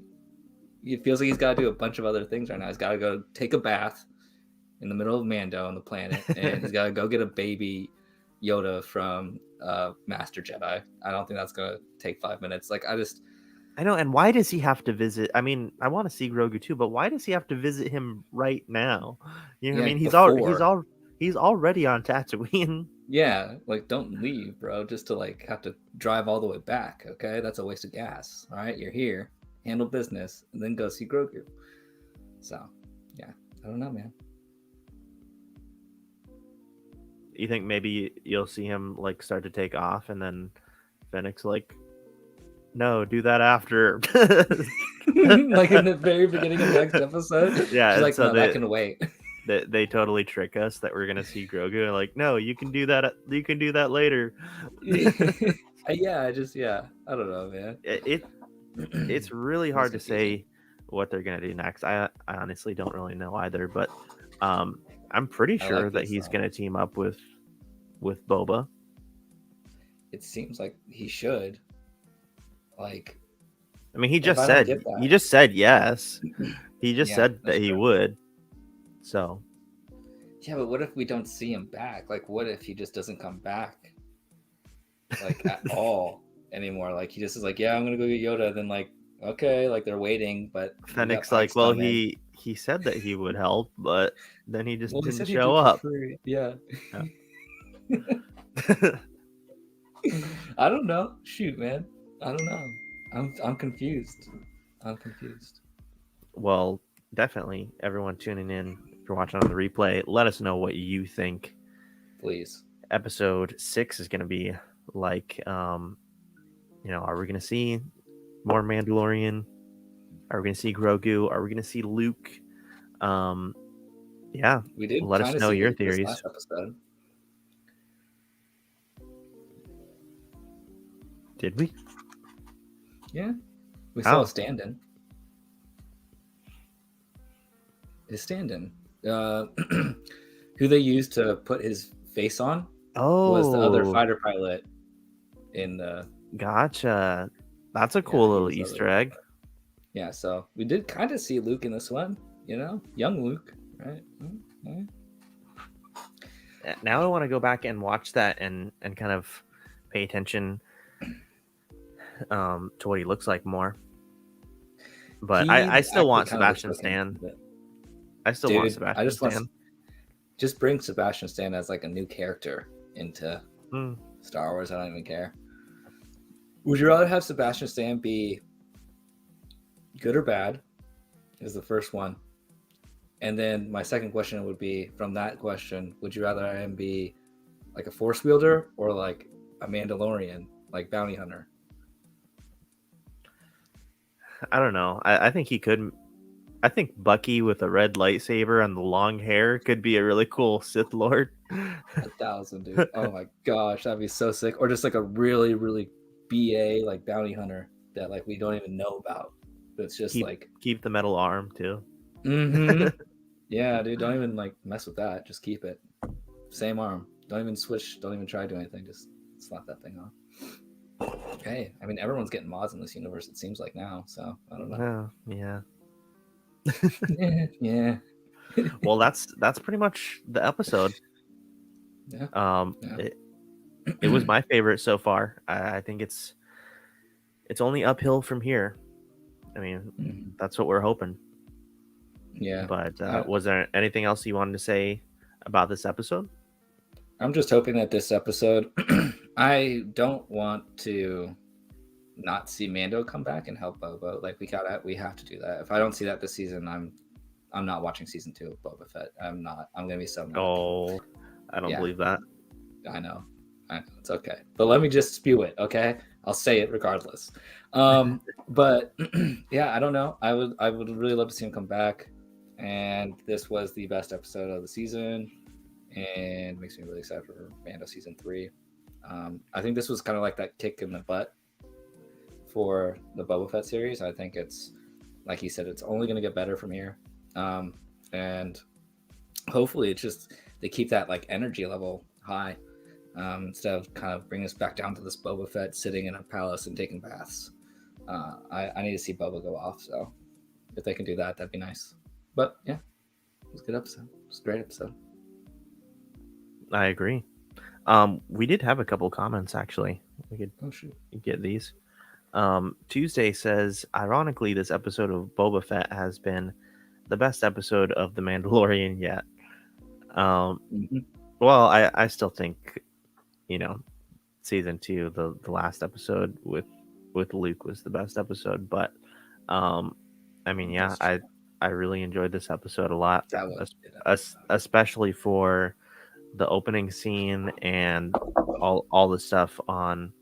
It feels like he's got to do a bunch of other things right now. He's got to go take a bath in the middle of Mando on the planet, and he's got to go get a baby Yoda from Master Jedi. I don't think that's gonna take 5 minutes. Like I know. And why does he have to visit? I mean, I want to see Grogu too, but why does he have to visit him right now? You know what I mean? He's already on Tatooine. Yeah, like don't leave, bro, just to like have to drive all the way back. Okay, that's a waste of gas. All right, you're here, handle business, and then go see Grogu. So, yeah, I don't know, man. You think maybe you'll see him like start to take off, and then Fennec's like, "No, do that after." Like in the very beginning of the next episode. Yeah, she's like, so no, that can wait. They totally trick us that we're gonna see Grogu. Like, no, you can do that. You can do that later. Yeah, I don't know, man. It's really hard to say what they're gonna do next. I honestly don't really know either, but I'm pretty sure that he's gonna team up with Boba. It seems like he should. Like, I mean, he just said yes. He just said that he would. So, yeah, but what if we don't see him back? Like, what if he just doesn't come back, like at all anymore? Like, he just is like, yeah, I'm gonna go get Yoda. Then like, okay, like they're waiting, but Fennec's like, well, he said that he would help, but then he just didn't show up. Yeah. I don't know. Shoot, man. I don't know. I'm confused. Well, definitely, everyone tuning in, if you're watching on the replay, let us know what you think. Please. Episode 6 is going to be like. Are we going to see more Mandalorian? Are we going to see Grogu? Are we going to see Luke? Yeah, we did. Let us know your theories. Last episode. Did we? Yeah, we saw a stand-in. His stand-in, who they used to put his face on, was the other fighter pilot in the. Gotcha. That's a cool little Easter egg. Yeah, so we did kind of see Luke in this one. Young Luke, right? Mm-hmm. Now I want to go back and watch that and kind of pay attention to what he looks like more. But I He still actually want kind of looks Sebastian like him, Stan. but I still want dude, I Sebastian just want Stan. just bring Sebastian Stan as like a new character into Mm. Star Wars. I don't even care. Would you rather have Sebastian Stan be good or bad? Is the first one. And then my second question would be from that question, would you rather him be like a force wielder or like a Mandalorian, like bounty hunter? I don't know. I think he could. I think Bucky with a red lightsaber and the long hair could be a really cool Sith Lord. 1,000, dude. Oh my gosh, that'd be so sick. Or just like a really, really BA like bounty hunter that like we don't even know about. But it's just keep like, keep the metal arm too. yeah, dude, don't even like mess with that. Just keep it. Same arm. Don't even switch. Don't even try to do anything. Just slap that thing on. Hey, I mean, everyone's getting mods in this universe, it seems like now. So I don't know. Oh, yeah. Yeah. Well, that's pretty much the episode. Yeah. Um, Yeah. it, it was my favorite so far. I think it's only uphill from here. I mean, Mhm. that's what we're hoping. Yeah. But I, was there anything else you wanted to say about this episode? I'm just hoping that this episode, I don't want to not see Mando come back and help Boba. Like we have to do that. If I don't see that this season, I'm not watching season 2 of Boba Fett. I'm not. I'm gonna be so mad. Oh, I don't Yeah, believe that. I know. It's okay. But let me just spew it, okay? I'll say it regardless. But yeah, I don't know. I would really love to see him come back. And this was the best episode of the season, and makes me really excited for Mando season 3. I think this was kind of like that kick in the butt for the Boba Fett series. I think it's like he said, it's only going to get better from here, and hopefully, it's just they keep that like energy level high. Instead of kind of bringing us back down to this Boba Fett sitting in a palace and taking baths. I need to see Boba go off, so if they can do that, that'd be nice. But yeah, it was a good episode. It was a great episode. I agree. We did have a couple comments actually. We could Oh shoot. get these. Tuesday says, ironically, this episode of Boba Fett has been the best episode of The Mandalorian yet. Mm-hmm. Well, I still think, you know, season 2, the last episode with Luke was the best episode. But I mean, yeah, That's true. I really enjoyed this episode a lot, That was a good episode. especially for the opening scene and all the stuff on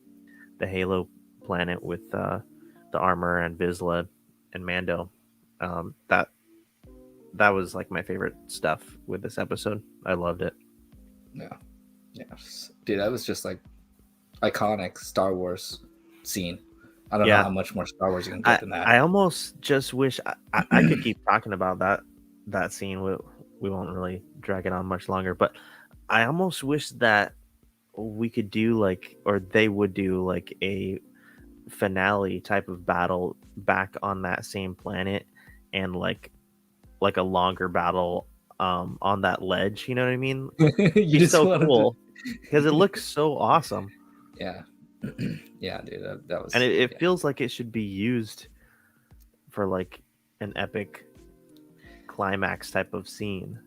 the Halo planet with the armor and Vizsla and Mando. That was like my favorite stuff with this episode. I loved it. Yeah, yeah, dude, that was just like iconic Star Wars scene. I don't know Yeah, how much more Star Wars you can get than that. I almost just wish I could keep talking about that scene. We won't really drag it on much longer, but I almost wish that we could do like, or they would do like a finale type of battle back on that same planet, and like a longer battle on that ledge. You know what I mean? You Be just so wanted to, cool because it looks so awesome, yeah, yeah, dude, that and was it yeah. feels like it should be used for like an epic climax type of scene.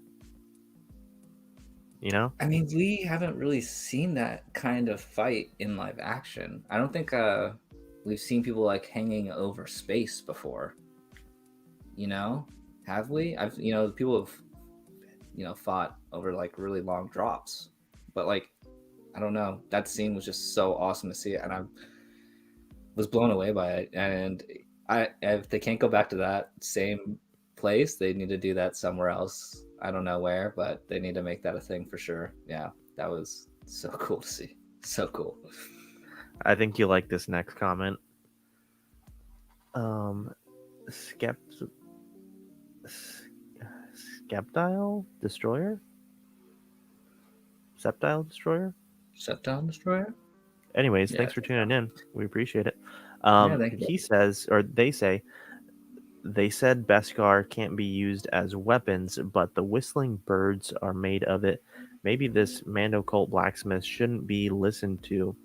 You know? I mean, we haven't really seen that kind of fight in live action. I don't think we've seen people like hanging over space before. You know, have we? I've people have fought over like really long drops, but like I don't know. That scene was just so awesome to see, and I was blown away by it. And if they can't go back to that same place, they need to do that somewhere else. I don't know where, but they need to make that a thing for sure. Yeah, that was so cool to see. So cool. I think you like this next comment. Um, Skept Skeptile Destroyer? Septile Destroyer? Shutdown Destroyer? Anyways, Yeah. thanks for tuning in. We appreciate it. Yeah, thank you. He says, or they say, they said Beskar can't be used as weapons, but the whistling birds are made of it. Maybe this Mando cult blacksmith shouldn't be listened to.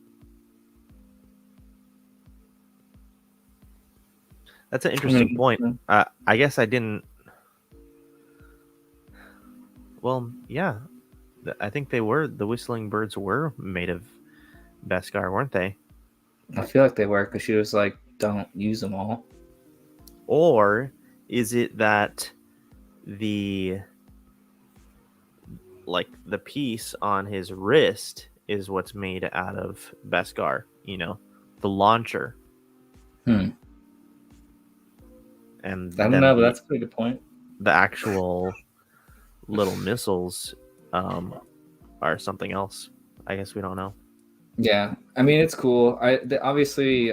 That's an I interesting mean, point. I guess I didn't. Well, yeah, I think they were. The whistling birds were made of Beskar, weren't they? I feel like they were because she was like, "Don't use them all." Or is it that the the piece on his wrist is what's made out of Beskar? The launcher, Hmm. and I don't then know, but that's a pretty good point. the actual little missiles are something else. I guess we don't know. Yeah, I mean it's cool. Obviously,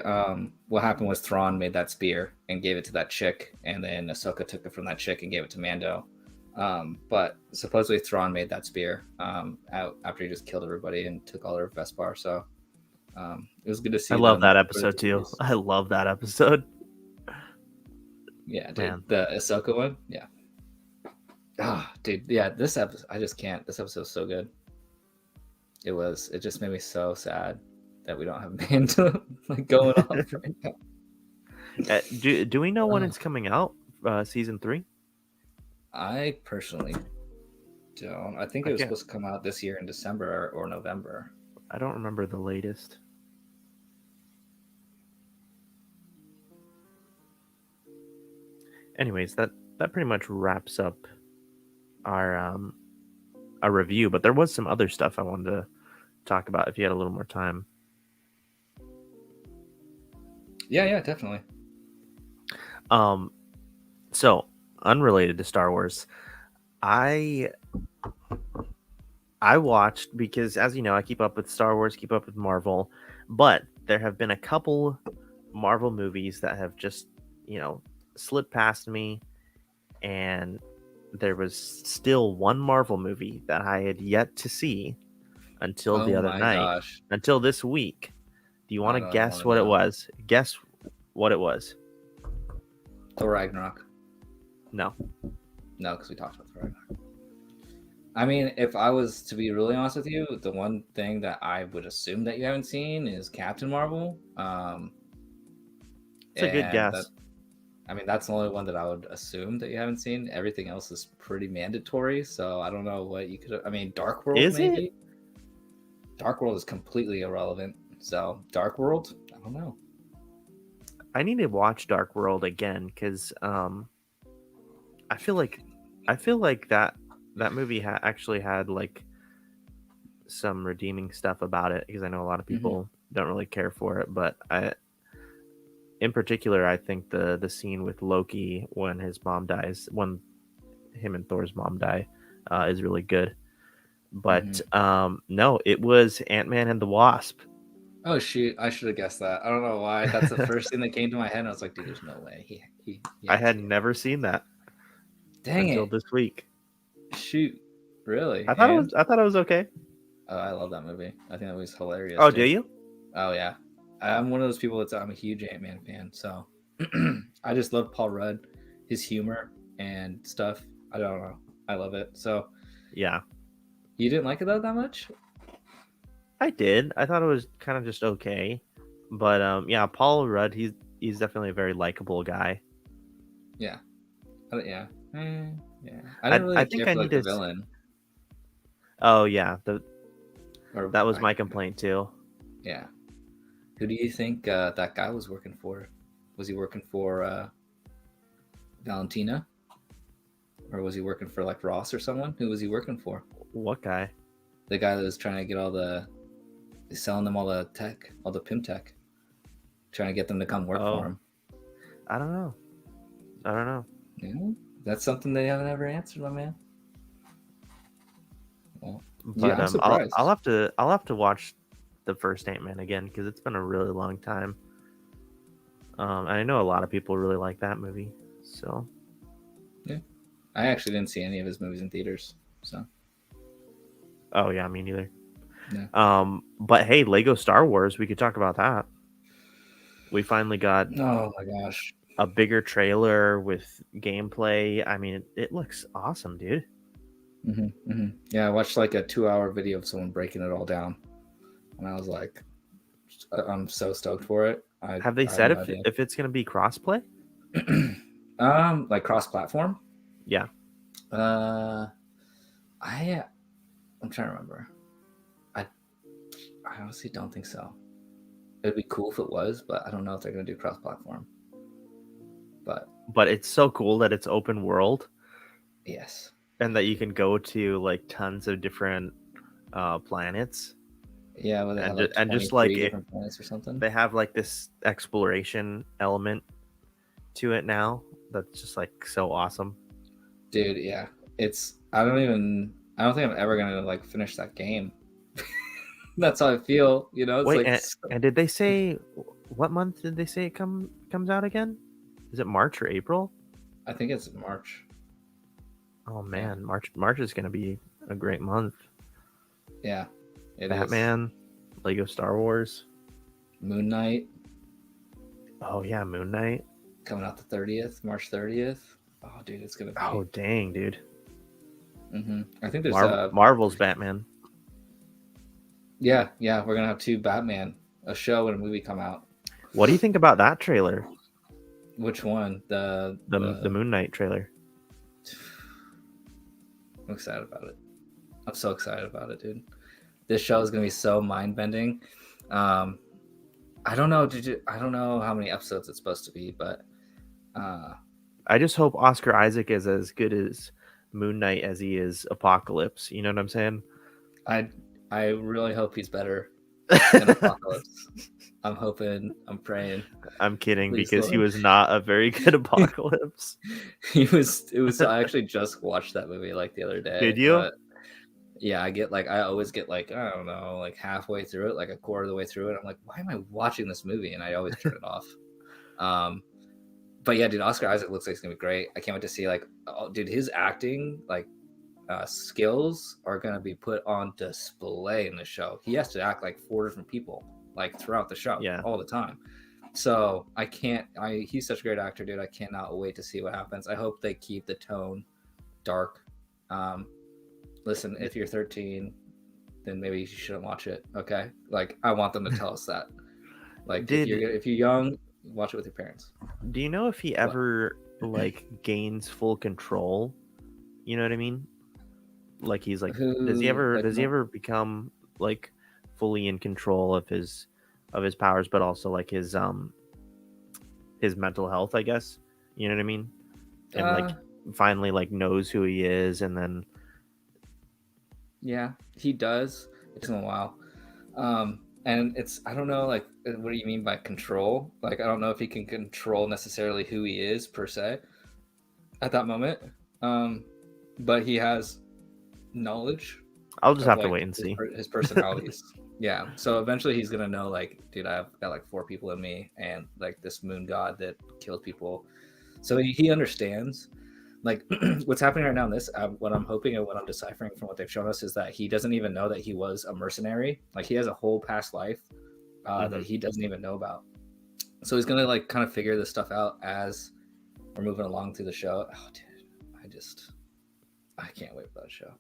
what happened was Thrawn made that spear and gave it to that chick, and then Ahsoka took it from that chick and gave it to Mando. But supposedly Thrawn made that spear out after he just killed everybody and took all their Vespar. So it was good to I see love them. that episode too. I love that episode. Yeah, dude, Man, the Ahsoka one. Yeah. Ah, dude. Yeah, this episode, I just can't. This episode was so good. It just made me so sad that we don't have Mando like going off right now. do we know when Uh, it's coming out? Season 3? I personally don't. I think I it was can't. supposed to come out this year in December or November. I don't remember the latest. Anyways, that pretty much wraps up our review. But there was some other stuff I wanted to talk about if you had a little more time. Yeah, definitely. Um, so unrelated to Star Wars, I watched because, as you know, I keep up with Star Wars, keep up with Marvel, but there have been a couple Marvel movies that have just slid past me, and there was still one Marvel movie that I had yet to see until the Oh other my night, gosh. until this week. Do you want I to know. I guess want to what it know. was? Guess what it was. Thor Ragnarok. No. No, because we talked about Thor Ragnarok. I mean, if I was to be really honest with you, the one thing that I would assume that you haven't seen is Captain Marvel. It's a good And that, guess. I mean, that's the only one that I would assume that you haven't seen. Everything else is pretty mandatory. So I don't know what you could. I mean, Dark World Is it? maybe. Dark World is completely irrelevant. So Dark World, I don't know. I need to watch Dark World again because I feel like that movie actually had like some redeeming stuff about it, because I know a lot of Mm-hmm. people don't really care for it, but in particular, I think the scene with Loki when his mom dies, when him and Thor's mom die, is really good. But Mm-hmm. no, it was Ant-Man and the Wasp. Oh shoot! I should have guessed that. I don't know why. That's the first thing that came to my head. And I was like, dude, there's no way. He I had had to. never seen that Dang until it! this week. Shoot! Really? I thought it was And I thought it was okay. oh, I love that movie. I think that movie's hilarious, Oh, do dude. you? Oh yeah, I'm one of those people I'm a huge Ant-Man fan. So I just love Paul Rudd, his humor and stuff. I don't know. I love it. So Yeah, you didn't like it that much? I did. I thought it was kind of just okay. But yeah, Paul Rudd, he's definitely a very likable guy. Yeah. Yeah. Yeah. I I didn't I really think care I for need like to. the villain. Oh yeah, Or that was my complaint too. yeah. Who do you think that guy was working for? Was he working for Valentina, or was he working for like Ross or someone? Who was he working for? What guy? The guy that was trying to get selling them all the tech, all the pimp tech, trying to get them to come work for Oh, him. I don't know. I don't know. Yeah, that's something they haven't ever answered, my man. Well, yeah, But I'm I'll surprised. have to watch the first Ant-Man again because it's been a really long time. And I know a lot of people really like that movie. So Yeah, I actually didn't see any of his movies in theaters, so oh yeah, me neither. yeah. But hey, Lego Star Wars, we could talk about that. We finally got Oh my gosh. a bigger trailer with gameplay. I mean, it looks awesome, dude. Yeah, I watched like a 2-hour video of someone breaking it all down, and I was like, I'm so stoked for it. Have they I have said no idea. if it's gonna be crossplay? Like cross-platform. Yeah, Uh, I I'm trying to remember. I I honestly don't think so. It'd be cool if it was, but I don't know if they're gonna do cross-platform. But but it's so cool that it's open world yes, and that you can go to like tons of different planets yeah, well, they have like and just 23 like it, different planets or something. they have like this exploration element to it now that's just like so awesome. Dude, yeah, it's I don't think I'm ever gonna like finish that game. That's how I feel. You know, it's Wait, like and did they say what month did they say it comes out again? Is it March or April? I think it's March. Oh Yeah, man, March is gonna be a great month. yeah, it is. Batman, Lego Star Wars. Moon Knight Oh yeah, Moon Knight. coming out the 30th, March 30th. Oh, dude, it's gonna Oh be. dang, dude. I think there's Marvel's Batman. yeah, yeah, we're gonna have two Batman, a show and a movie come out. What do you think about that trailer? Which one? The Moon Knight trailer. I'm excited about it. I'm so excited about it, dude. This show is gonna be so mind bending. Um, I don't know. I don't know how many episodes it's supposed to be, but uh, I just hope Oscar Isaac is as good as Moon Knight as he is Apocalypse. You know what I'm saying? I I really hope he's better than Apocalypse. I'm hoping. I'm praying. I'm kidding Please, because he Lord. was not a very good Apocalypse. He was. It was. I actually just watched that movie like the other Did day, you? but yeah, I always get like I don't know, like halfway through it, like a quarter of the way through it. I'm like, why am I watching this movie? And I always turn it off. Um, but yeah, dude, Oscar Isaac looks like it's gonna be great. I can't wait to see like, oh, dude, his acting like skills are gonna be put on display in the show. He has to act like four different people like throughout the show Yeah. all the time. So I can't. He's such a great actor, dude. I cannot wait to see what happens. I hope they keep the tone dark. Um, listen, if you're 13, then maybe you shouldn't watch it. Okay, like I want them to tell us that. Like Did if you're young, watch it with your parents. do you know if he But ever like gains full control? You know what I mean? Like he's like who like does he ever become like fully in control of his powers but also like his mental health, I guess. You know what I mean? And uh like finally like knows who he is and then yeah, he does. It took him a while. And it's I don't know like what do you mean by control? Like I don't know if he can control necessarily who he is per se at that moment. Um, but he has knowledge I'll just of have to like wait and see. his personalities. Yeah. So eventually he's gonna know like, dude, I've got like four people in me, and like this moon god that kills people. So he understands. Like what's happening right now in this, what I'm hoping and what I'm deciphering from what they've shown us is that he doesn't even know that he was a mercenary. Like he has a whole past life that Hmm. he doesn't even know about. So he's gonna like kind of figure this stuff out as we're moving along through the show. Oh, dude, I can't wait for that show.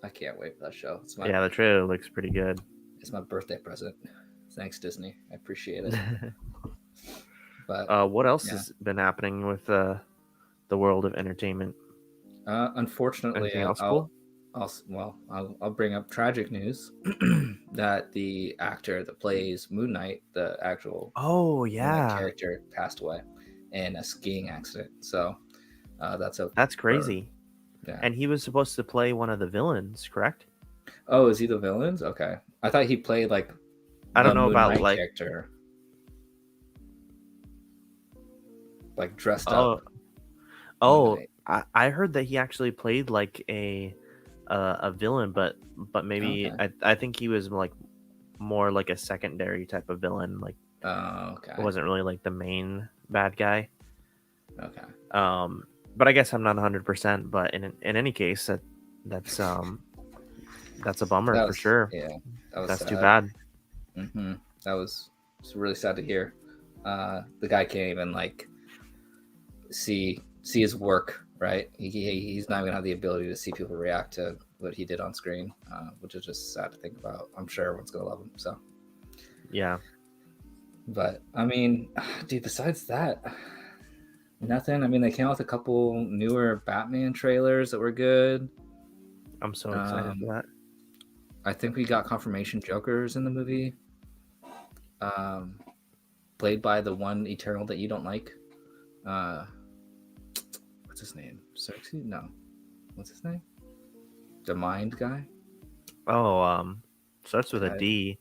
I can't wait for that show. Yeah, the trailer looks pretty good. It's my birthday present. Thanks, Disney. I appreciate it. But What else yeah, has been happening with the world of entertainment? unfortunately, Anything else cool? I'll bring up tragic news that the actor that plays Moon Knight, the actual Oh Moon Knight yeah, character, passed away in a skiing accident. So that's a that's or, crazy. yeah. And he was supposed to play one of the villains, correct? Oh, is he the villains? Okay, I thought he played like I don't the know Moon about Knight like character, like dressed oh up Moon oh Knight. I heard that he actually played like a villain, but maybe Okay. I think he was like more like a secondary type of villain. Like Oh, it okay. wasn't really like the main bad guy. Okay. But I guess I'm not 100%. But in any case, that's that's a bummer That for was sure. yeah. That was That's too sad. bad. That was it's really sad to hear. The guy can't even like see his work. Right. He's not even have the ability to see people react to what he did on screen, which is just sad to think about. I'm sure everyone's gonna love him. So, Yeah. but I mean, dude. Besides that, Nothing. I mean, they came out with a couple newer Batman trailers that were good. I'm so excited Um, for that. I think we got confirmation Joker's in the movie, um, played by the one Eternal that you don't like. Uh, what's his name? Cersei? No. What's his name? The Mind guy. Oh, starts with a God. D.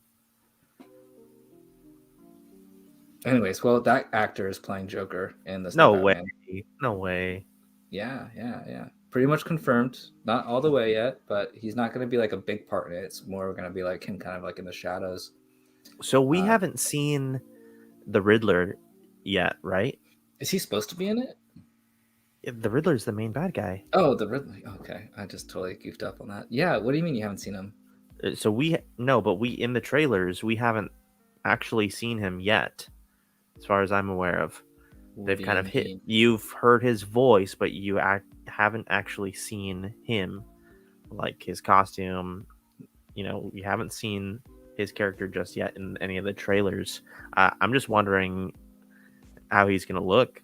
Anyways, well, that actor is playing Joker in this new No way. Batman. No way. Yeah. Pretty much confirmed. Not all the way yet, but he's not going to be like a big part in it. It's more going to be like him, kind of like in the shadows. So we Uh, haven't seen the Riddler yet, right? is he supposed to be in it? The Riddler's the main bad guy. Oh, the Ridley. Okay, I just totally goofed up on that. Yeah. What do you mean you haven't seen him? So but we in the trailers we haven't actually seen him yet, as far as I'm aware of. What They've do kind you of hit. mean? You've heard his voice, but you haven't actually seen him, like his costume. You haven't seen his character just yet in any of the trailers. I'm just wondering how he's gonna look.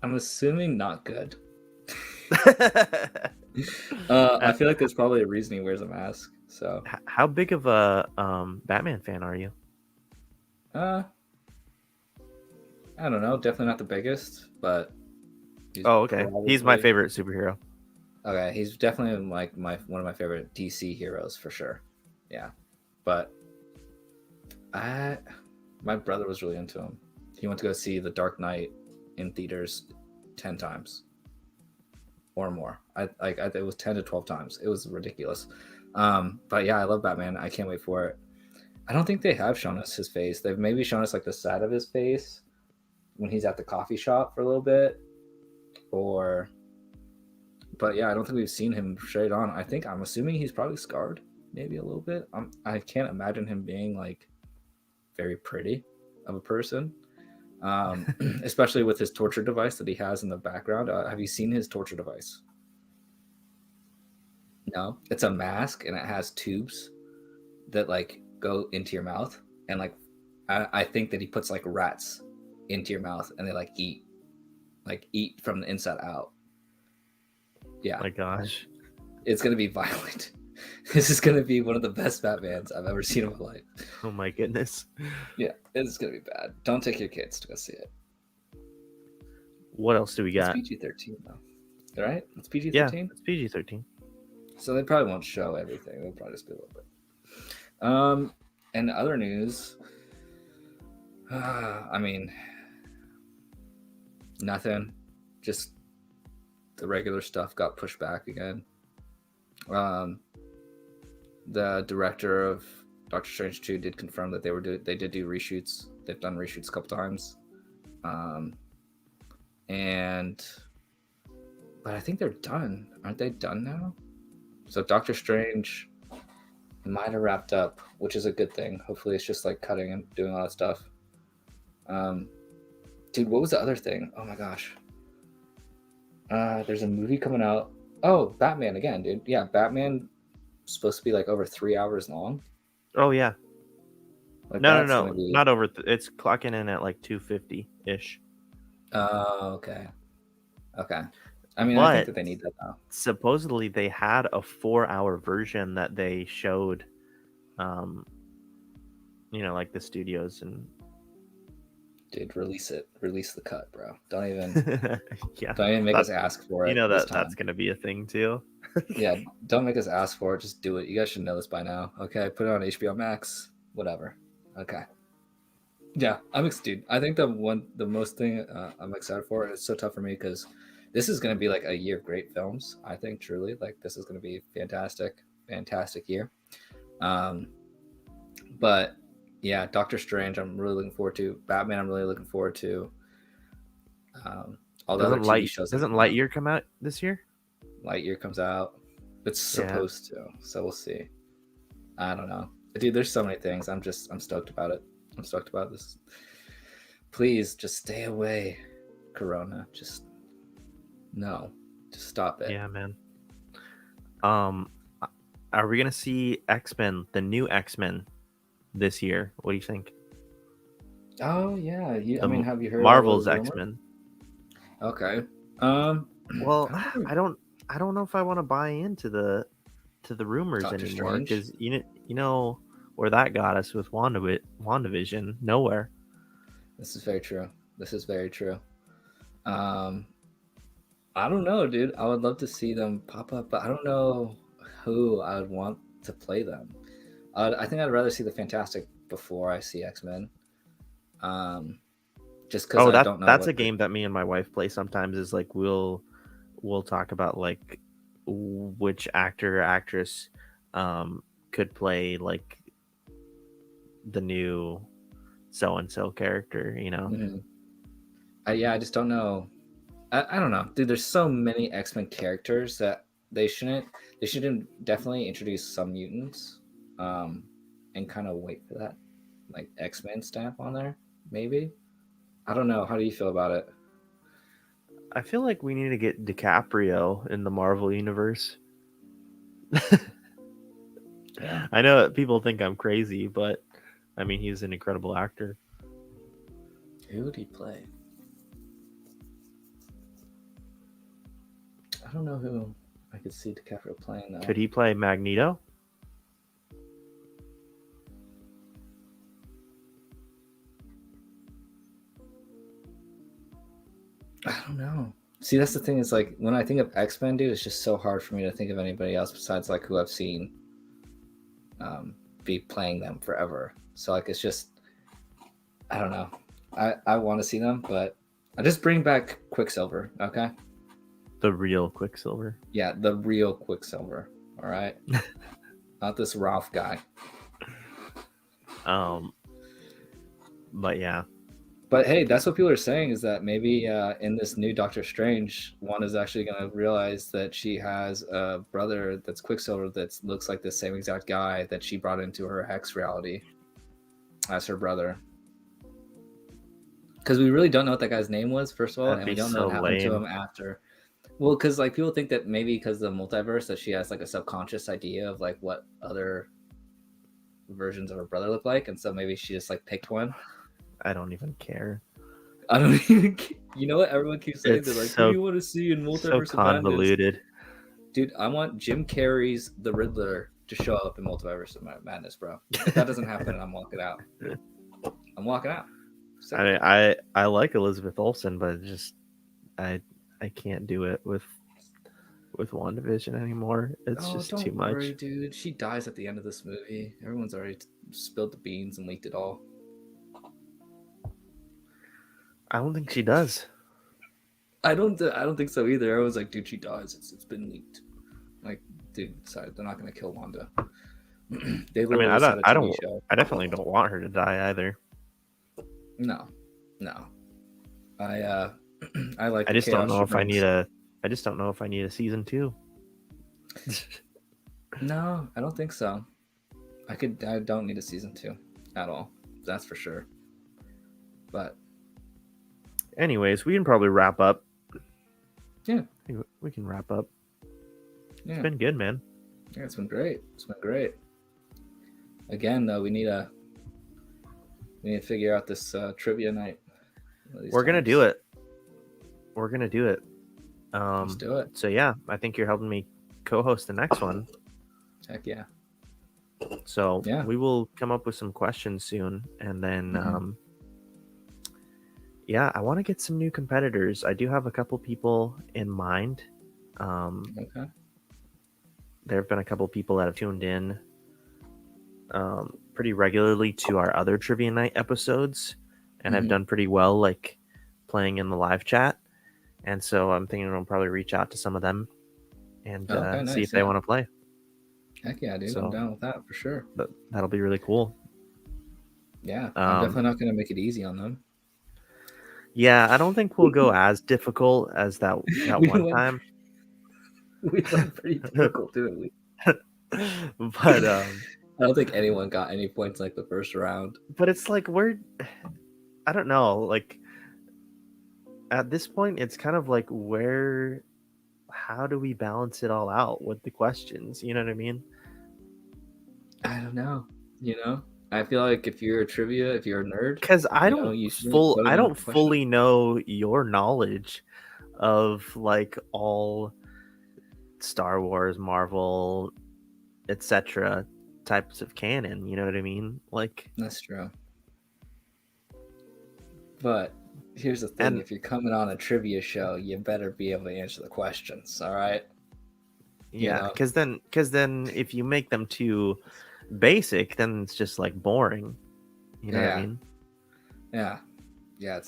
I'm assuming not good. Uh, I feel like there's probably a reason he wears a mask. So, how big of a Batman fan are you? uh, I don't know. Definitely not the biggest, but he's Oh, okay. He's my probably favorite superhero. okay. He's definitely like one of my favorite DC heroes for sure. Yeah, but I my brother was really into him. He went to go see The Dark Knight in theaters 10 times or more. It was 10 to 12 times. It was ridiculous. But yeah, I love Batman. I can't wait for it. I don't think they have shown us his face. They've maybe shown us like the side of his face when he's at the coffee shop for a little bit, or. But yeah, I don't think we've seen him straight on. I'm assuming he's probably scarred, maybe a little bit. I can't imagine him being like very pretty of a person, especially with his torture device that he has in the background. Have you seen his torture device? No, it's a mask and it has tubes that like go into your mouth, and like I think that he puts like rats into your mouth and they like eat from the inside out. Yeah, My gosh. it's gonna be violent. This is gonna be one of the best Batmans I've ever seen in my life. Oh my goodness. Yeah, it's gonna be bad. Don't take your kids to go see it. What else do we It's got? PG-13 though. All right, it's PG Yeah, 13. it's PG-13. So they probably won't show everything. They'll probably just be a little bit. And other news. I mean, nothing. Just the regular stuff got pushed back again. The director of Doctor Strange 2 did confirm that they did do reshoots. They've done reshoots a couple times. And but I think they're done. Aren't they done now? So Doctor Strange might have wrapped up, which is a good thing. Hopefully it's just like cutting and doing all that stuff. Dude, what was the other thing? Oh my gosh. There's a movie coming out. Oh, Batman again, dude. Yeah, Batman supposed to be like over 3 hours long. Oh yeah. Like No, that's no, gonna no. be. Not over. It's clocking in at like 250 ish. Oh, okay. Okay. I mean, I think But that they need that now. supposedly they had a 4-hour version that they showed, um, like the studios and. Dude, release it. Release the cut, bro. Don't even Yeah, don't even make us ask for it this that time. that's gonna be a thing too. Yeah, don't make us ask for it. Just do it. You guys should know this by now. Okay, put it on HBO Max. Whatever. Okay. Yeah, I'm excited. I think the most thing I'm excited for. It's so tough for me because this is going to be like a year of great films. I think truly, like this is going to be fantastic year. Um, but yeah, Doctor Strange, I'm really looking forward to. Batman, I'm really looking forward to. All the other TV shows that Doesn't come out. Lightyear come out this year? Lightyear comes out. It's Yeah. supposed to, so we'll see. I don't know, dude. There's so many things. I'm stoked about it. I'm stoked about this. Please just stay away, Corona. Just stop it. Yeah, man. Are we gonna see X-Men, the new X-Men, this year? What do you think? Oh yeah, I The mean, have you heard all Marvel's those rumors? X-Men. Okay. Well, I don't really. I don't know if I want to buy into the rumors Doctor anymore, Strange. because you know where that got us with WandaVision, nowhere. This is very true. This is very true. Um, I don't know, dude. I would love to see them pop up, but I don't know who I would want to play them. I think I'd rather see the Fantastic before I see X-Men. Um, just because Oh, I don't know that's what a the. game that me and my wife play sometimes. Is like we'll talk about like which actor or actress could play like the new so and so character. Mhm. Yeah, I just don't know. I don't know, dude. There's so many X-Men characters that they shouldn't definitely introduce some mutants, um, and kind of wait for that like X-Men stamp on there. Maybe. I don't know. How do you feel about it? I feel like we need to get DiCaprio in the Marvel universe. Yeah. I know people think I'm crazy, but I mean he's an incredible actor. Who would he play? I don't know who I could see DiCaprio playing though. Could he play Magneto? I don't know. See, that's the thing. Is like when I think of X-Men, dude, it's just so hard for me to think of anybody else besides like who I've seen be playing them forever. So like it's just I don't know. I want to see them, but I just bring back Quicksilver. Okay. The real Quicksilver. Yeah, the real Quicksilver. All right. Not this Ralph guy. Um, but yeah, But hey, that's what people are saying is that maybe in this new Doctor Strange, Wanda's actually going to realize that she has a brother that's Quicksilver that looks like the same exact guy that she brought into her Hex reality as her brother. Because we really don't know what that guy's name was, first of all, that'd and be we don't know what so happened to lame. him after. Well, because like people think that maybe because of the multiverse that she has like a subconscious idea of like what other versions of her brother look like, and so maybe she just like picked one. I don't even care. I don't even. You know what everyone keeps saying? It's They're like, "Who do so you want to see in so Multiverse of Madness?" convoluted. Dude, I want Jim Carrey's The Riddler to show up in Multiverse of Madness, bro. If that doesn't happen, I'm walking out. I'm walking out. Sick of it. I like Elizabeth Olsen, but I I can't do it with WandaVision anymore. It's Oh, just too don't worry, much. dude. She dies at the end of this movie. Everyone's already spilled the beans and leaked it all. I don't think she does. I don't think so either. I was like, dude, she dies. It's been leaked. Like, dude, sorry, they're not gonna kill Wanda. They I mean, literally said a TV show. I definitely don't want her to die either. No, no. I I like I the just don't chaos know she if I need brings. a I just don't know if I need a season 2. No, I don't think so. I don't need a season 2 at all. That's for sure. But Anyways, we can probably wrap up. yeah, We can wrap up. It's yeah, been good, man. yeah. It's been great. It's been great. Again, though, we need to figure out this trivia night. We're gonna do it. We're gonna do it. Let's do it. So yeah, I think you're helping me co-host the next one. Heck yeah. So Yeah. we will come up with some questions soon, and then Mm-hmm. yeah, I want to get some new competitors. I do have a couple people in mind. Okay. There have been a couple people that have tuned in pretty regularly to our other trivia night episodes, and have done pretty well, like playing in the live chat. And so I'm thinking I'll probably reach out to some of them and Okay. see if Nice. they Yeah. want to play. Heck yeah, dude. I'm So down with that for sure. that'll be really cool. Yeah. I'm definitely not gonna make it easy on them. Yeah, I don't think we'll go as difficult as that we one went. time. We went pretty difficult, didn't we? But I don't think anyone got any points like the first round. but it's like I don't know, like at this point it's kind of like how do we balance it all out with the questions? You know what I mean? I don't know. You know. I feel like if you're a trivia, if you're a nerd, because you shouldn't put I in a don't question. fully know your knowledge of like all Star Wars, Marvel, etc. types of canon. You know what I mean? Like, That's true. But here's the thing: and if you're coming on a trivia show, you better be able to answer the questions. All right? You yeah, know? because then if you make them too basic, then it's just like boring. You know what I Yeah, mean? yeah, yeah.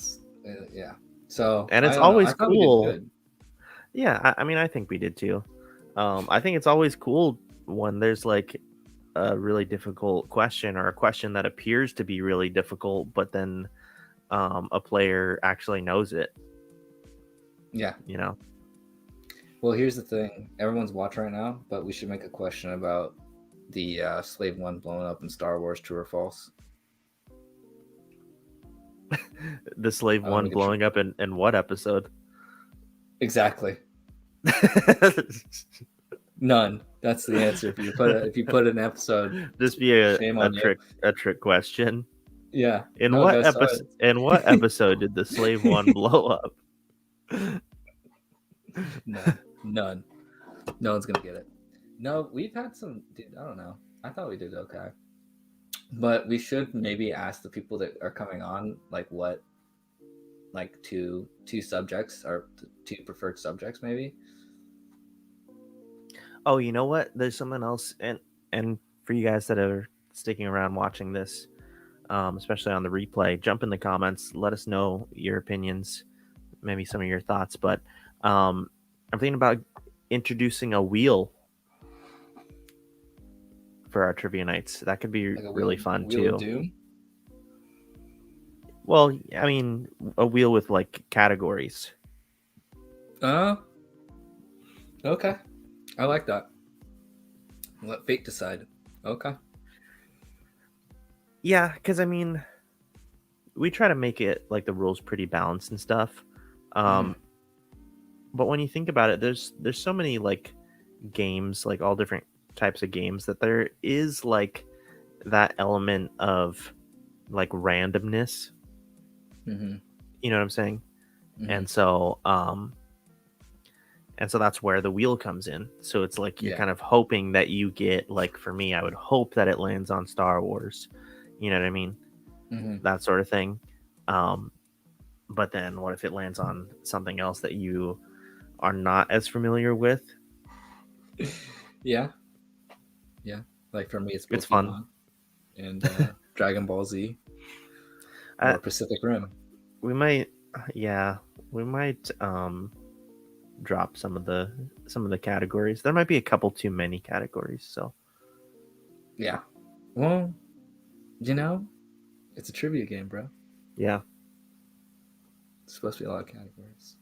Yeah. So And I it's don't know. I always thought we did cool. good. Yeah, I mean, I think we did too. I think it's always cool when there's like a really difficult question or a question that appears to be really difficult, but then a player actually knows it. Yeah. You know, Well, here's the thing: everyone's watching right now, but we should make a question about the Slave One blowing up in Star Wars. True or false? the Slave I want to One make a blowing up in what episode? exactly none. That's the answer. If you put an episode, This be shame on you. a trick question. Yeah. No, go start. In what episode did the Slave One blow up? None. None. No one's gonna get it. No, we've had some. Dude, I don't know. I thought we did okay, but we should maybe ask the people that are coming on, like what, like two subjects or two preferred subjects, maybe. Oh, you know what? There's something else, and for you guys that are sticking around watching this, especially on the replay, jump in the comments. Let us know your opinions, maybe some of your thoughts. But I'm thinking about introducing a wheel for our trivia nights. That could be Like a really fun wheel of too. doom. Well, I mean, a wheel with like categories. Uh, okay. I like that. Let fate decide. Okay. Yeah, because I mean, we try to make it like the rules pretty balanced and stuff. Mm-hmm. Um, but when you think about it, there's so many like games, like all different types of games, that there is like that element of like randomness. Mm-hmm. You know what I'm saying? Mm-hmm. And so that's where the wheel comes in. So it's like you're Yeah. kind of hoping that you get, like, for me, I would hope that it lands on Star Wars. You know what I mean? Mm-hmm. That sort of thing. Um, but then what if it lands on something else that you are not as familiar with? Yeah. Yeah. Like for me, it's It's fun. Pokemon and Dragon Ball Z I, or Pacific Rim. we might, yeah, we might drop some of the categories. There might be a couple too many categories. So Yeah. Well, you know, it's a trivia game, bro. yeah. It's supposed to be a lot of categories.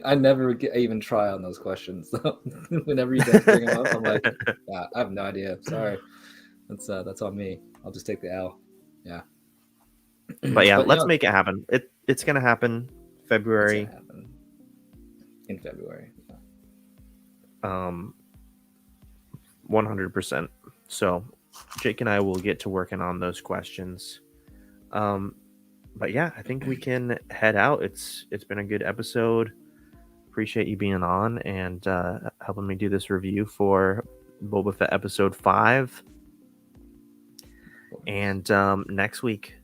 I never even try on those questions. So whenever you guys bring them up, I'm like, yeah, I have no idea. Sorry, that's on me. I'll just take the L. Yeah. But yeah, But let's yeah, make it happen. It's gonna happen it's gonna February. happen in February. Yeah. Um, 100%. So Jake and I will get to working on those questions. Um, but yeah, I think we can head out. It's been a good episode. Appreciate you being on and helping me do this review for Boba Fett episode 5. And next week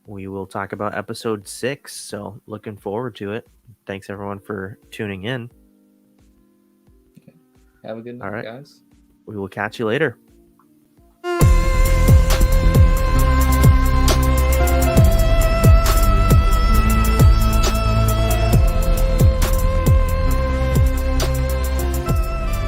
we will talk about episode 6. So looking forward to it. Thanks everyone for tuning in. Okay. Have a good All night, right, guys. we will catch you later.